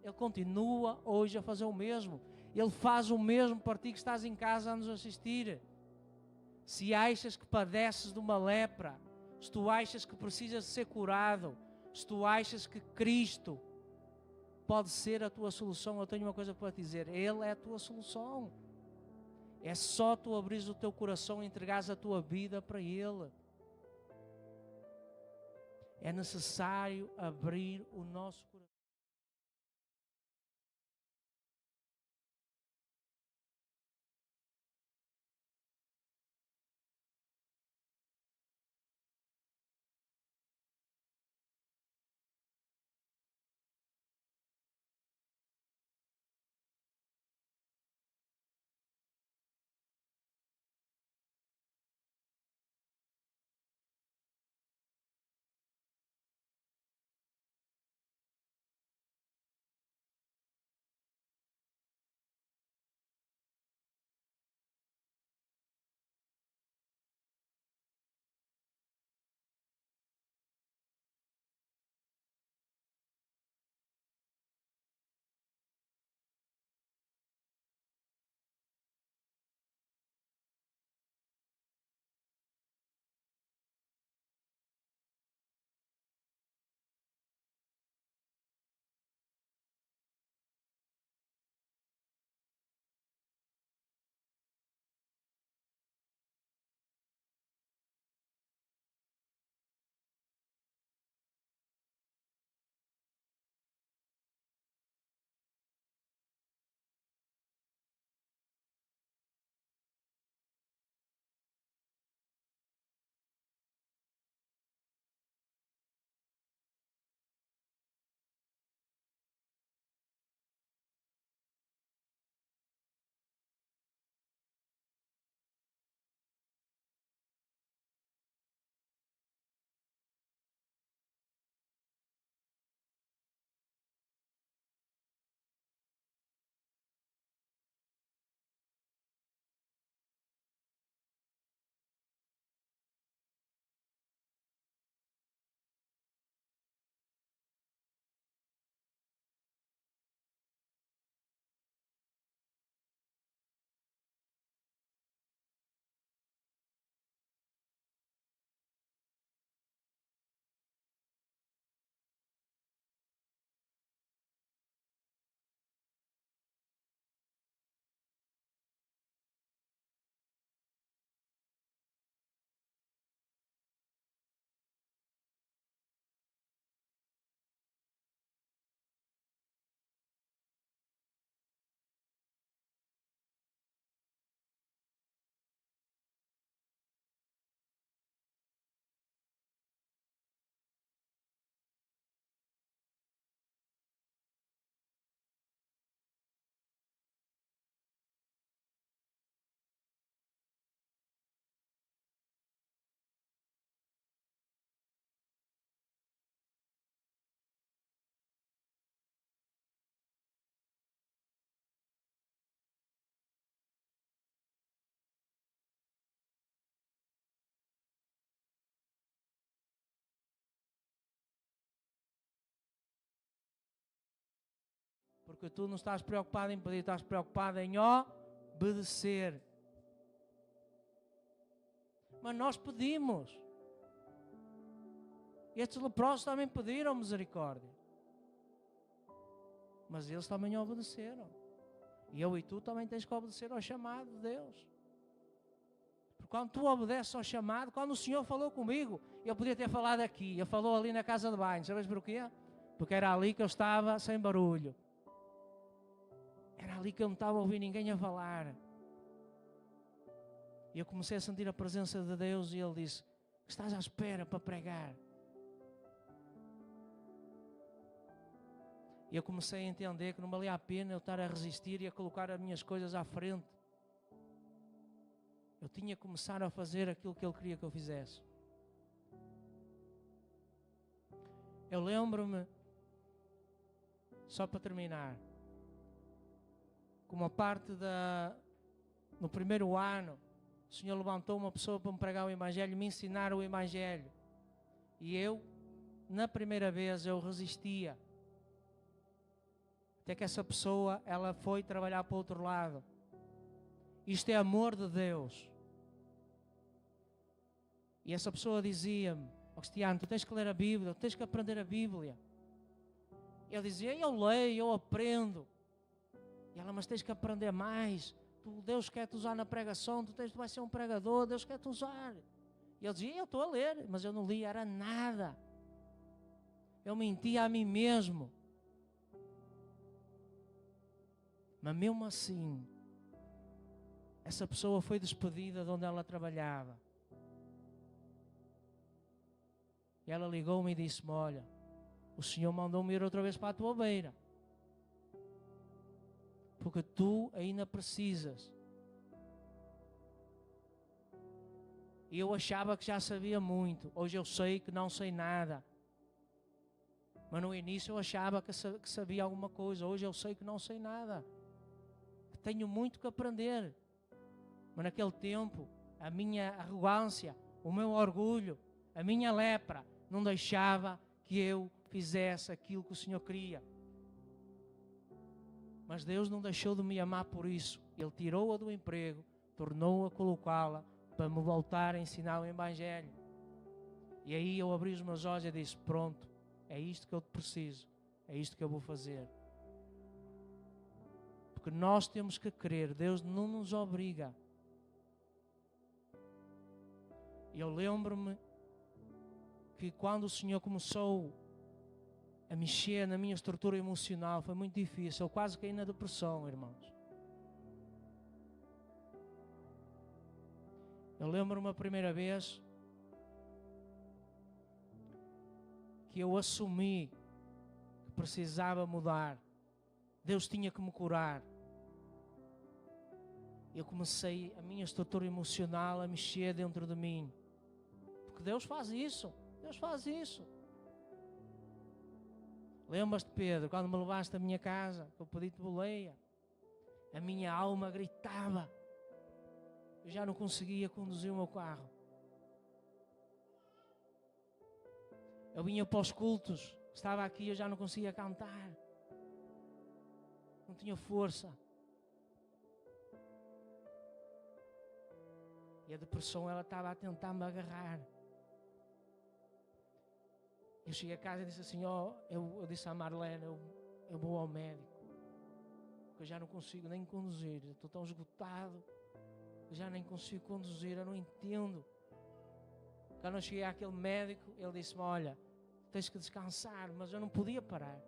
Ele continua hoje a fazer o mesmo. Ele faz o mesmo para ti que estás em casa a nos assistir. Se achas que padeces de uma lepra, se tu achas que precisas de ser curado, se tu achas que Cristo pode ser a tua solução, eu tenho uma coisa para te dizer. Ele é a tua solução. É só tu abrires o teu coração e entregares a tua vida para Ele. É necessário abrir o nosso coração. Porque tu não estás preocupado em pedir, estás preocupado em obedecer. Mas nós pedimos. Estes leprosos também pediram misericórdia. Mas eles também obedeceram. E eu e tu também tens que obedecer ao chamado de Deus. Porque quando tu obedeces ao chamado, quando o Senhor falou comigo, eu podia ter falado aqui, ele falou ali na casa de banho. Sabes porquê? Porque era ali que eu estava sem barulho. Era ali que eu não estava a ouvir ninguém a falar. E eu comecei a sentir a presença de Deus e Ele disse: estás à espera para pregar? E eu comecei a entender que não valia a pena eu estar a resistir e a colocar as minhas coisas à frente. Eu tinha que começar a fazer aquilo que Ele queria que eu fizesse. Eu lembro-me, só para terminar, como a parte no primeiro ano, o Senhor levantou uma pessoa para me pregar o Evangelho, me ensinar o Evangelho. E eu, na primeira vez, eu resistia. Até que essa pessoa, ela foi trabalhar para o outro lado. Isto é amor de Deus. E essa pessoa dizia-me: Cristiano, tu tens que ler a Bíblia, tu tens que aprender a Bíblia. Eu dizia: eu leio, eu aprendo. E ela: mas tens que aprender mais. Deus quer te usar na pregação, tu vais ser um pregador, Deus quer te usar. E eu dizia: eu estou a ler, mas eu não li, era nada. Eu mentia a mim mesmo. Mas mesmo assim, essa pessoa foi despedida de onde ela trabalhava. E ela ligou-me e disse-me: olha, o Senhor mandou-me ir outra vez para a tua beira. Porque tu ainda precisas. E eu achava que já sabia muito. Hoje eu sei que não sei nada. Mas no início eu achava que sabia alguma coisa. Hoje eu sei que não sei nada. Que tenho muito que aprender. Mas naquele tempo, a minha arrogância, o meu orgulho, a minha lepra, não deixava que eu fizesse aquilo que o Senhor queria. Mas Deus não deixou de me amar por isso. Ele tirou-a do emprego, tornou-a a colocá-la para me voltar a ensinar o Evangelho. E aí eu abri os meus olhos e disse: pronto, é isto que eu preciso, é isto que eu vou fazer. Porque nós temos que querer, Deus não nos obriga. E eu lembro-me que quando o Senhor começou a mexer na minha estrutura emocional, foi muito difícil. Eu quase caí na depressão, irmãos. Eu lembro-me a primeira vez que eu assumi que precisava mudar. Deus tinha que me curar. Eu comecei a minha estrutura emocional a mexer dentro de mim. Porque Deus faz isso. Deus faz isso. Lembras-te, Pedro, quando me levaste à minha casa, que eu pedi-te boleia? A minha alma gritava. Eu já não conseguia conduzir o meu carro. Eu vinha para os cultos, estava aqui, eu já não conseguia cantar. Não tinha força. E a depressão, ela estava a tentar me agarrar. Eu cheguei a casa e disse assim: eu disse à Marlene, eu vou ao médico. Porque eu já não consigo nem conduzir. Eu estou tão esgotado. Eu já nem consigo conduzir, eu não entendo. Quando eu cheguei àquele médico, ele disse-me: olha, tens que descansar. Mas eu não podia parar.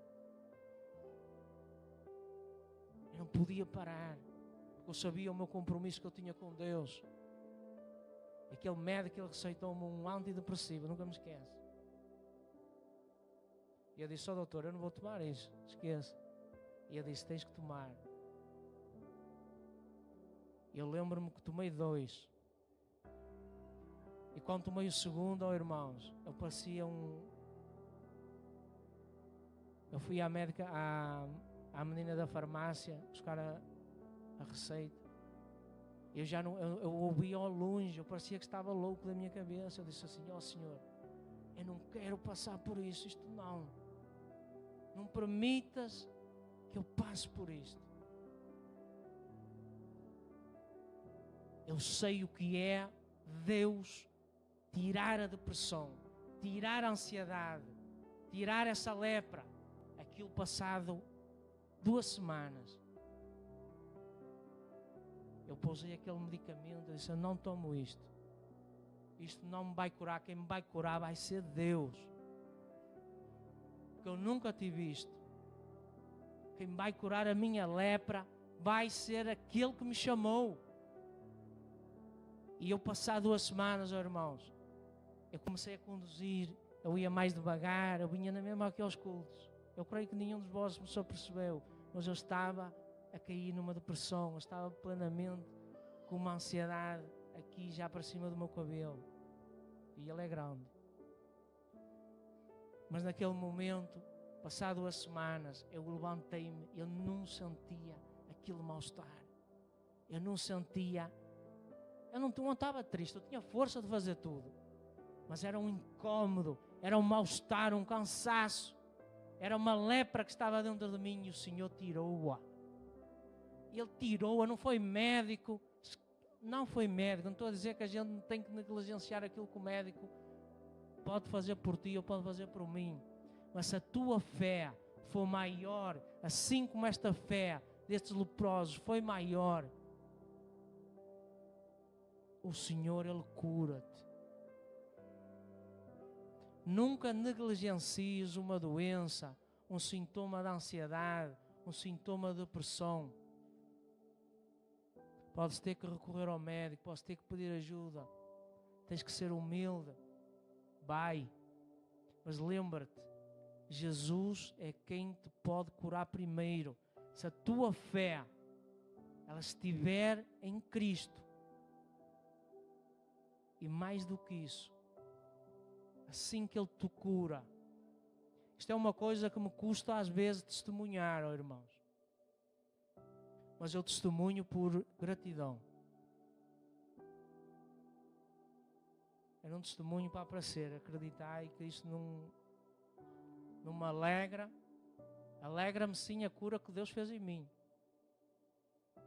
Eu não podia parar. Porque eu sabia o meu compromisso que eu tinha com Deus. Aquele médico, ele receitou-me um antidepressivo, nunca me esqueço. E eu disse: doutor, eu não vou tomar isso, esqueça. E ele disse: tens que tomar. Eu lembro-me que tomei 2. E quando tomei o segundo, irmãos, eu parecia Eu fui à médica, à menina da farmácia, buscar a receita. Eu já não, eu ouvia ao longe, eu parecia que estava louco da minha cabeça. Eu disse assim: Senhor, eu não quero passar por isso, isto não. Não permitas que eu passo por isto. Eu sei o que é Deus tirar a depressão, tirar a ansiedade, tirar essa lepra. Aquilo passado 2 semanas. Eu pousei aquele medicamento e disse, eu não tomo isto. Isto não me vai curar, quem me vai curar vai ser Deus. Porque eu nunca tive isto. Quem me vai curar a minha lepra vai ser aquele que me chamou. E eu passado 2 semanas, irmãos, eu comecei a conduzir, eu ia mais devagar, eu vinha na mesma aqueles cultos. Eu creio que nenhum dos vossos me só percebeu, mas eu estava a cair numa depressão, eu estava plenamente com uma ansiedade aqui já para cima do meu cabelo. E ele é grande. Mas naquele momento, passado 2 semanas, eu levantei-me, eu não sentia aquele mal-estar. Eu não sentia, eu não estava triste, eu tinha força de fazer tudo. Mas era um incômodo, era um mal-estar, um cansaço. Era uma lepra que estava dentro de mim e o Senhor tirou-a. Ele tirou-a, não foi médico. Não foi médico, não estou a dizer que a gente não tem que negligenciar aquilo que o médico pode fazer por ti ou pode fazer por mim. Mas se a tua fé for maior, assim como esta fé destes leprosos foi maior, o Senhor, Ele cura-te. Nunca negligencies uma doença, um sintoma de ansiedade, um sintoma de depressão. Podes ter que recorrer ao médico, podes ter que pedir ajuda. Tens que ser humilde. Vai. Mas lembra-te, Jesus é quem te pode curar primeiro. Se a tua fé ela estiver em Cristo. E mais do que isso, assim que Ele te cura. Isto é uma coisa que me custa às vezes testemunhar, irmãos. Mas eu testemunho por gratidão. Eu não testemunho para aparecer, acreditar e que isto não me alegra. Alegra-me sim a cura que Deus fez em mim.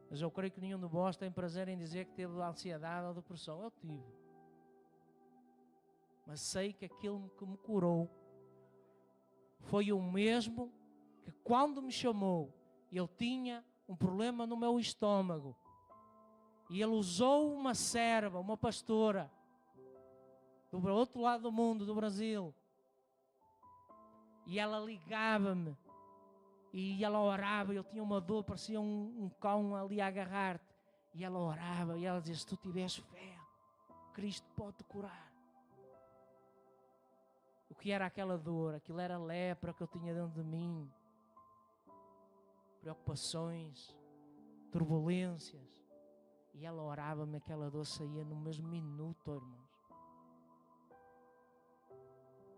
Mas eu creio que nenhum de vós tem prazer em dizer que teve ansiedade ou depressão. Eu tive. Mas sei que aquele que me curou foi o mesmo que quando me chamou, eu tinha um problema no meu estômago. E Ele usou uma serva, uma pastora, do outro lado do mundo, do Brasil. E ela ligava-me. E ela orava, eu tinha uma dor, parecia um cão ali a agarrar-te. E ela orava, e ela dizia, se tu tiveres fé, Cristo pode te curar. O que era aquela dor? Aquilo era a lepra que eu tinha dentro de mim. Preocupações, turbulências. E ela orava-me, aquela dor saía no mesmo minuto, irmãos.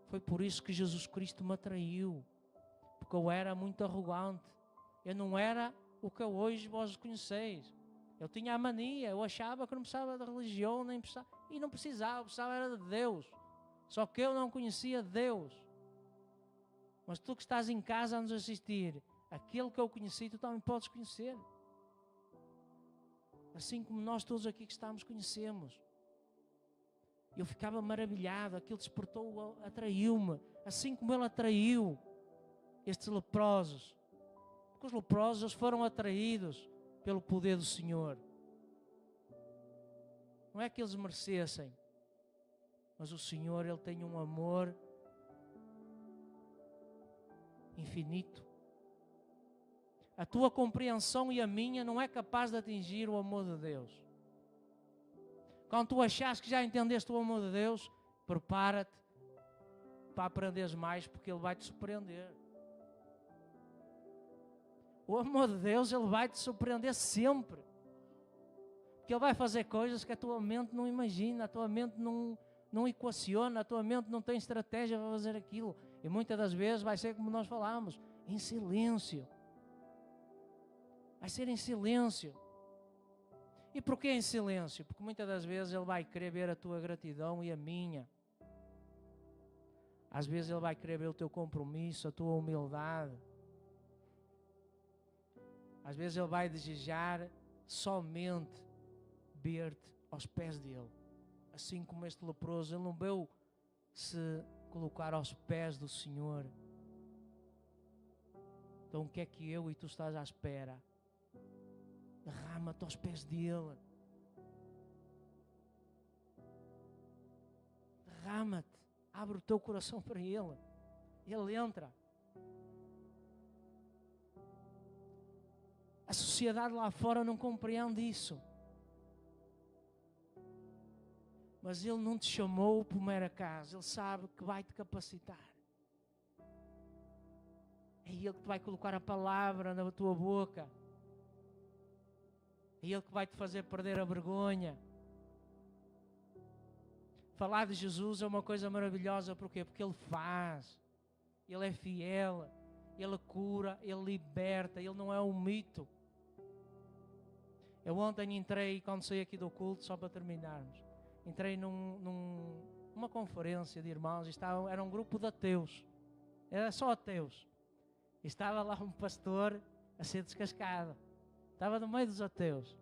Foi por isso que Jesus Cristo me atraiu. Porque eu era muito arrogante. Eu não era o que hoje vós conheceis. Eu tinha a mania, eu achava que não precisava de religião, nem precisava, e não precisava era de Deus. Só que eu não conhecia Deus. Mas tu que estás em casa a nos assistir, aquele que eu conheci, tu também podes conhecer. Assim como nós todos aqui que estamos conhecemos. Eu ficava maravilhado, aquilo despertou, atraiu-me. Assim como ele atraiu estes leprosos. Porque os leprosos eles foram atraídos pelo poder do Senhor. Não é que eles merecessem. Mas o Senhor, Ele tem um amor infinito. A tua compreensão e a minha não é capaz de atingir o amor de Deus. Quando tu achas que já entendeste o amor de Deus, prepara-te para aprenderes mais, porque Ele vai te surpreender. O amor de Deus, Ele vai te surpreender sempre. Porque Ele vai fazer coisas que a tua mente não imagina, a tua mente não equaciona, a tua mente não tem estratégia para fazer aquilo. E muitas das vezes vai ser como nós falamos, em silêncio. Vai ser em silêncio. E porquê em silêncio? Porque muitas das vezes Ele vai querer ver a tua gratidão e a minha. Às vezes Ele vai querer ver o teu compromisso, a tua humildade. Às vezes Ele vai desejar somente ver-te aos pés dEle. Assim como este leproso, ele não veio se colocar aos pés do Senhor. Então o que é que eu e tu estás à espera? Derrama-te aos pés dEle. Derrama-te. Abre o teu coração para Ele. Ele entra. A sociedade lá fora não compreende isso. Mas Ele não te chamou por mera casa. Ele sabe que vai te capacitar. É Ele que vai colocar a palavra na tua boca. É Ele que vai te fazer perder a vergonha. Falar de Jesus é uma coisa maravilhosa. Porquê? Porque Ele faz. Ele é fiel. Ele cura. Ele liberta. Ele não é um mito. Eu ontem entrei, quando saí aqui do culto, só para terminarmos, entrei numa conferência de irmãos e era um grupo de ateus. Era só ateus. E estava lá um pastor a ser descascado. Estava no meio dos ateus.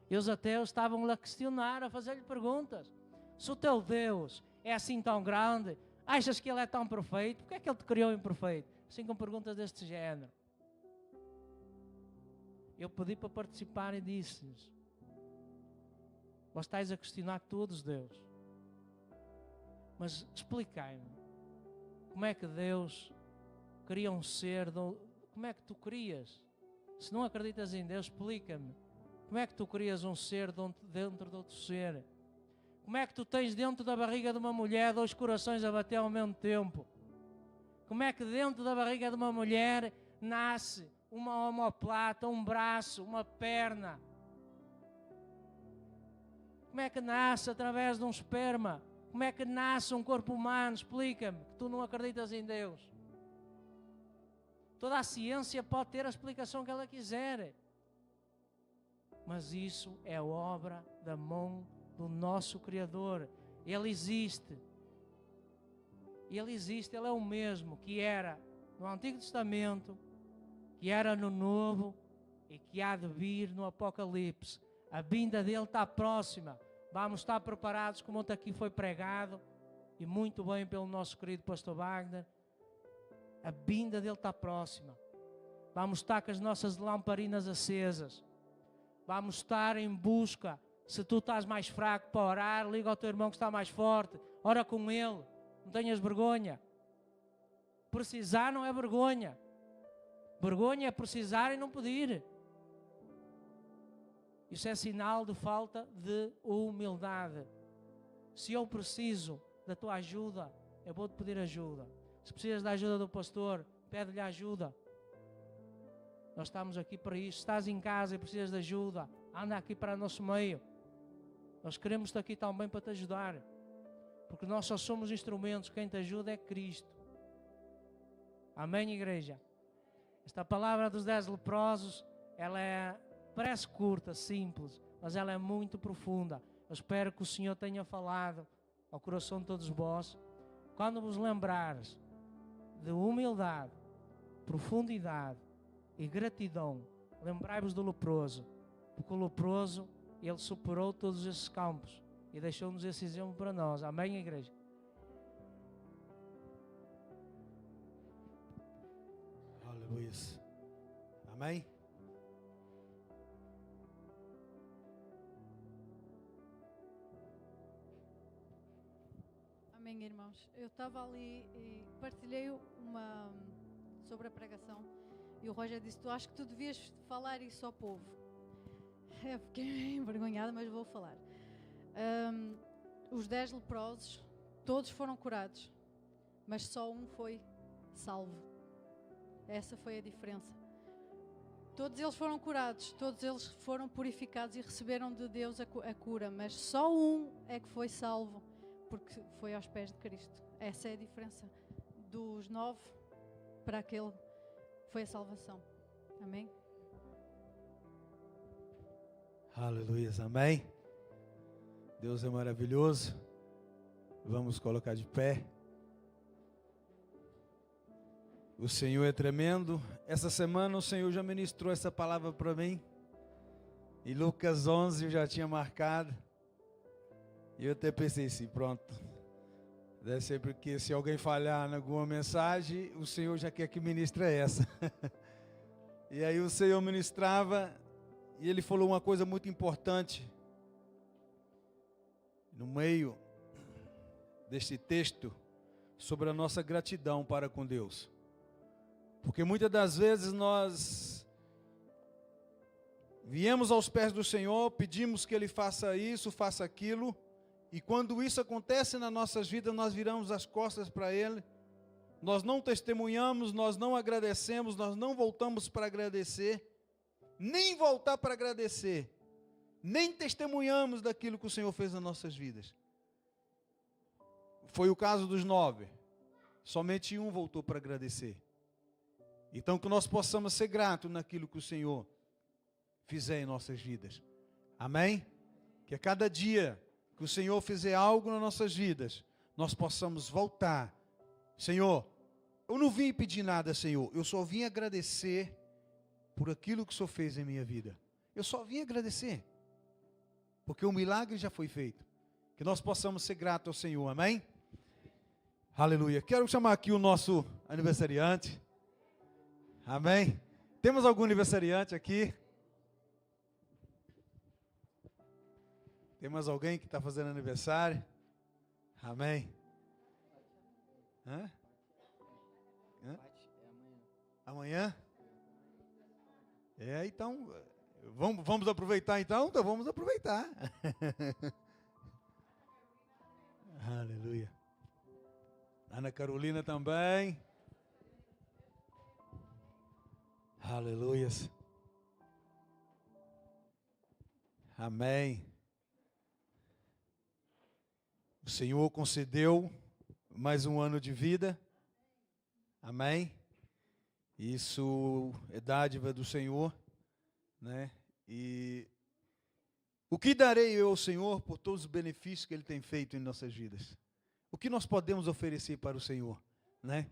E os ateus estavam-lhe a questionar, a fazer-lhe perguntas. Se o teu Deus é assim tão grande, achas que Ele é tão perfeito? Porquê é que Ele te criou imperfeito? Assim com perguntas deste género. Eu pedi para participar e disse-lhes: vós estáis a questionar todos Deus. Mas explicai-me, como é que Deus cria um ser, como é que tu crias? Se não acreditas em Deus, explica-me. Como é que tu crias um ser dentro de outro ser? Como é que tu tens dentro da barriga de uma mulher 2 corações a bater ao mesmo tempo? Como é que dentro da barriga de uma mulher nasce uma omoplata, um braço, uma perna? Como é que nasce através de um esperma? Como é que nasce um corpo humano? Explica-me, que tu não acreditas em Deus. Toda a ciência pode ter a explicação que ela quiser. Mas isso é obra da mão do nosso Criador. Ele existe. Ele existe, Ele é o mesmo que era no Antigo Testamento, que era no Novo e que há de vir no Apocalipse. A vinda dele está próxima. Vamos estar preparados, como ontem aqui foi pregado, e muito bem pelo nosso querido pastor Wagner. A vinda dele está próxima. Vamos estar com as nossas lamparinas acesas. Vamos estar em busca. Se tu estás mais fraco para orar, liga ao teu irmão que está mais forte. Ora com ele. Não tenhas vergonha. Precisar não é vergonha. Vergonha é precisar e não pedir. Isso é sinal de falta de humildade. Se eu preciso da tua ajuda, eu vou-te pedir ajuda. Se precisas da ajuda do pastor, pede-lhe ajuda. Nós estamos aqui para isso. Se estás em casa e precisas de ajuda, anda aqui para o nosso meio. Nós queremos-te aqui também para te ajudar. Porque nós só somos instrumentos. Quem te ajuda é Cristo. Amém, igreja? Esta palavra dos 10 leprosos, ela parece curta, simples, mas ela é muito profunda. Eu espero que o Senhor tenha falado ao coração de todos vós. Quando vos lembrares de humildade, profundidade e gratidão, lembrai-vos do leproso, porque o leproso, ele superou todos esses campos e deixou-nos esse exemplo para nós. Amém, igreja? Aleluia. Amém? Amém, irmãos. Eu estava ali e partilhei sobre a pregação e o Roger disse: tu acho que tu devias falar isso ao povo. Eu fiquei envergonhada, mas vou falar. Os 10 leprosos, todos foram curados, mas só um foi salvo. Essa foi a diferença. Todos eles foram curados, todos eles foram purificados e receberam de Deus a cura, mas só um é que foi salvo, porque foi aos pés de Cristo. Essa é a diferença dos 9 para aquele foi a salvação. Amém? Aleluia, amém? Deus é maravilhoso. Vamos colocar de pé. O Senhor é tremendo. Essa semana o Senhor já ministrou essa palavra para mim. Em Lucas 11 eu já tinha marcado. E eu até pensei assim, pronto. Deve ser porque se alguém falhar em alguma mensagem, o Senhor já quer que ministre essa. E aí o Senhor ministrava e Ele falou uma coisa muito importante. No meio deste texto, sobre a nossa gratidão para com Deus. Porque muitas das vezes nós viemos aos pés do Senhor, pedimos que Ele faça isso, faça aquilo, e quando isso acontece nas nossas vidas, nós viramos as costas para Ele, nós não testemunhamos, nós não agradecemos, nós não voltamos para agradecer, nem voltar para agradecer, nem testemunhamos daquilo que o Senhor fez nas nossas vidas. Foi o caso dos 9, somente um voltou para agradecer. Então que nós possamos ser gratos naquilo que o Senhor fizer em nossas vidas. Amém? Que a cada dia que o Senhor fizer algo nas nossas vidas, nós possamos voltar. Senhor, eu não vim pedir nada, Senhor. Eu só vim agradecer por aquilo que o Senhor fez em minha vida. Eu só vim agradecer. Porque o milagre já foi feito. Que nós possamos ser gratos ao Senhor. Amém? Aleluia. Quero chamar aqui o nosso aniversariante. Amém? Temos algum aniversariante aqui? Temos alguém que está fazendo aniversário? Amém? Hã? Hã? Amanhã? Então, vamos aproveitar então? Então vamos aproveitar. Aleluia. Ana Carolina também. Aleluias. Amém. O Senhor concedeu mais um ano de vida. Amém. Isso é dádiva do Senhor, né? E o que darei eu ao Senhor por todos os benefícios que Ele tem feito em nossas vidas? O que nós podemos oferecer para o Senhor, né?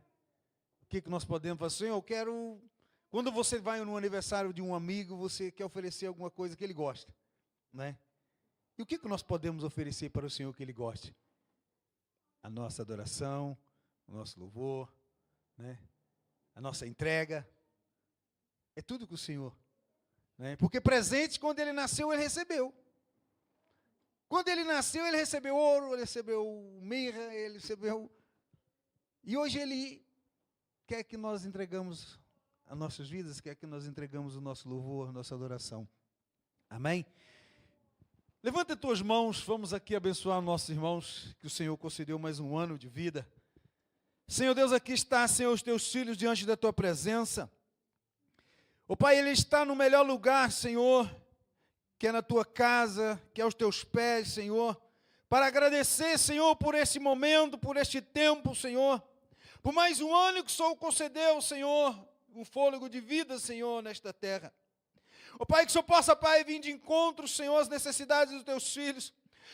O que nós podemos fazer? Senhor, eu quero... Quando você vai no aniversário de um amigo, você quer oferecer alguma coisa que ele gosta, né? E o que nós podemos oferecer para o Senhor que Ele goste? A nossa adoração, o nosso louvor, né? A nossa entrega. É tudo com o Senhor, né? Porque presente, quando Ele nasceu, Ele recebeu. Quando Ele nasceu, Ele recebeu ouro, Ele recebeu mirra, Ele recebeu... E hoje Ele quer que nós entregamos as nossas vidas, quer que nós entregamos o nosso louvor, a nossa adoração. Amém? Levanta as tuas mãos, vamos aqui abençoar nossos irmãos, que o Senhor concedeu mais um ano de vida. Senhor Deus, aqui está, Senhor, os teus filhos diante da tua presença. O Pai, Ele está no melhor lugar, Senhor, que é na tua casa, que é aos teus pés, Senhor, para agradecer, Senhor, por esse momento, por este tempo, Senhor, por mais um ano que o Senhor concedeu, Senhor, um fôlego de vida, Senhor, nesta terra. Ó Pai, que o Senhor possa, Pai, vir de encontro, Senhor, às necessidades dos teus filhos.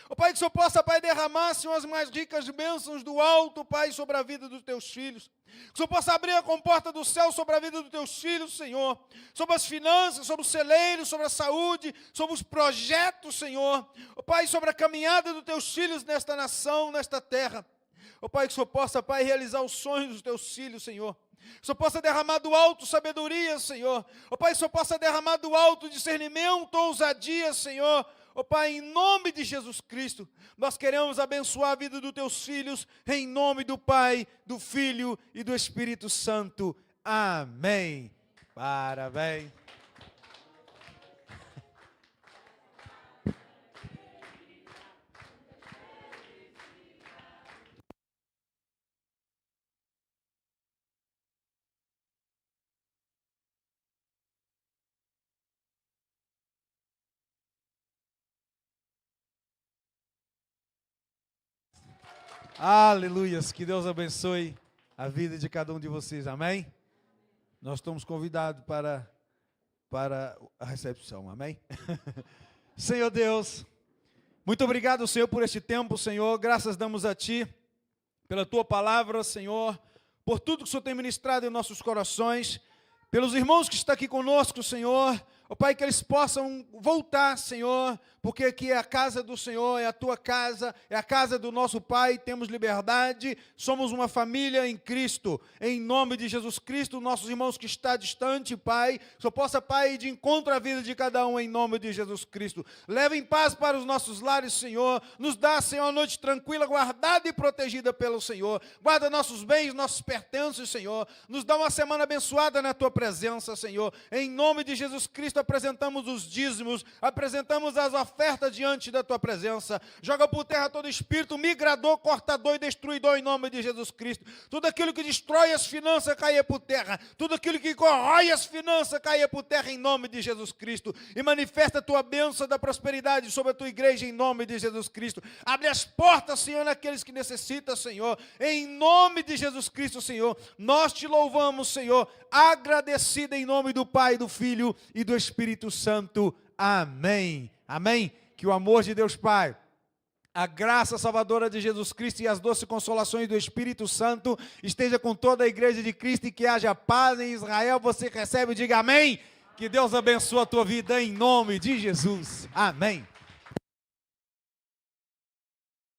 Ó Pai, que o Senhor possa, Pai, derramar, Senhor, as mais ricas bênçãos do alto, Pai, sobre a vida dos teus filhos. Que o Senhor possa abrir a comporta do céu sobre a vida dos teus filhos, Senhor. Sobre as finanças, sobre os celeiros, sobre a saúde, sobre os projetos, Senhor. Ó Pai, sobre a caminhada dos teus filhos nesta nação, nesta terra. Ó Pai, que o Senhor possa, Pai, realizar os sonhos dos teus filhos, Senhor. Que o Senhor possa derramar do alto sabedoria, Senhor. Ó Pai, que o Senhor possa derramar do alto discernimento, ousadia, Senhor. Ó Pai, em nome de Jesus Cristo, nós queremos abençoar a vida dos teus filhos, em nome do Pai, do Filho e do Espírito Santo. Amém. Parabéns. Aleluias, que Deus abençoe a vida de cada um de vocês, amém? Nós estamos convidados para a recepção, amém? Senhor Deus, muito obrigado, Senhor, por este tempo, Senhor, graças damos a Ti, pela Tua palavra, Senhor, por tudo que o Senhor tem ministrado em nossos corações, pelos irmãos que estão aqui conosco, Senhor. Ó Pai, que eles possam voltar, Senhor, porque aqui é a casa do Senhor, é a tua casa, é a casa do nosso Pai, temos liberdade, somos uma família em Cristo, em nome de Jesus Cristo, nossos irmãos que estão distante, Pai, só possa, Pai, ir de encontro à vida de cada um, em nome de Jesus Cristo. Leva em paz para os nossos lares, Senhor, nos dá, Senhor, uma noite tranquila, guardada e protegida pelo Senhor, guarda nossos bens, nossos pertences, Senhor, nos dá uma semana abençoada na tua presença, Senhor, em nome de Jesus Cristo. Apresentamos os dízimos, apresentamos as ofertas diante da tua presença. Joga por terra todo espírito migrador, cortador e destruidor em nome de Jesus Cristo. Tudo aquilo que destrói as finanças caia por terra. Tudo aquilo que corrói as finanças caia por terra em nome de Jesus Cristo. E manifesta a tua bênção da prosperidade sobre a tua igreja em nome de Jesus Cristo. Abre as portas, Senhor, naqueles que necessitam, Senhor. Em nome de Jesus Cristo, Senhor. Nós te louvamos, Senhor, agradecido em nome do Pai, do Filho e do Espírito Santo. Amém. Amém. Que o amor de Deus Pai, a graça salvadora de Jesus Cristo e as doces consolações do Espírito Santo esteja com toda a igreja de Cristo e que haja paz em Israel. Você recebe, diga amém. Que Deus abençoe a tua vida em nome de Jesus. Amém.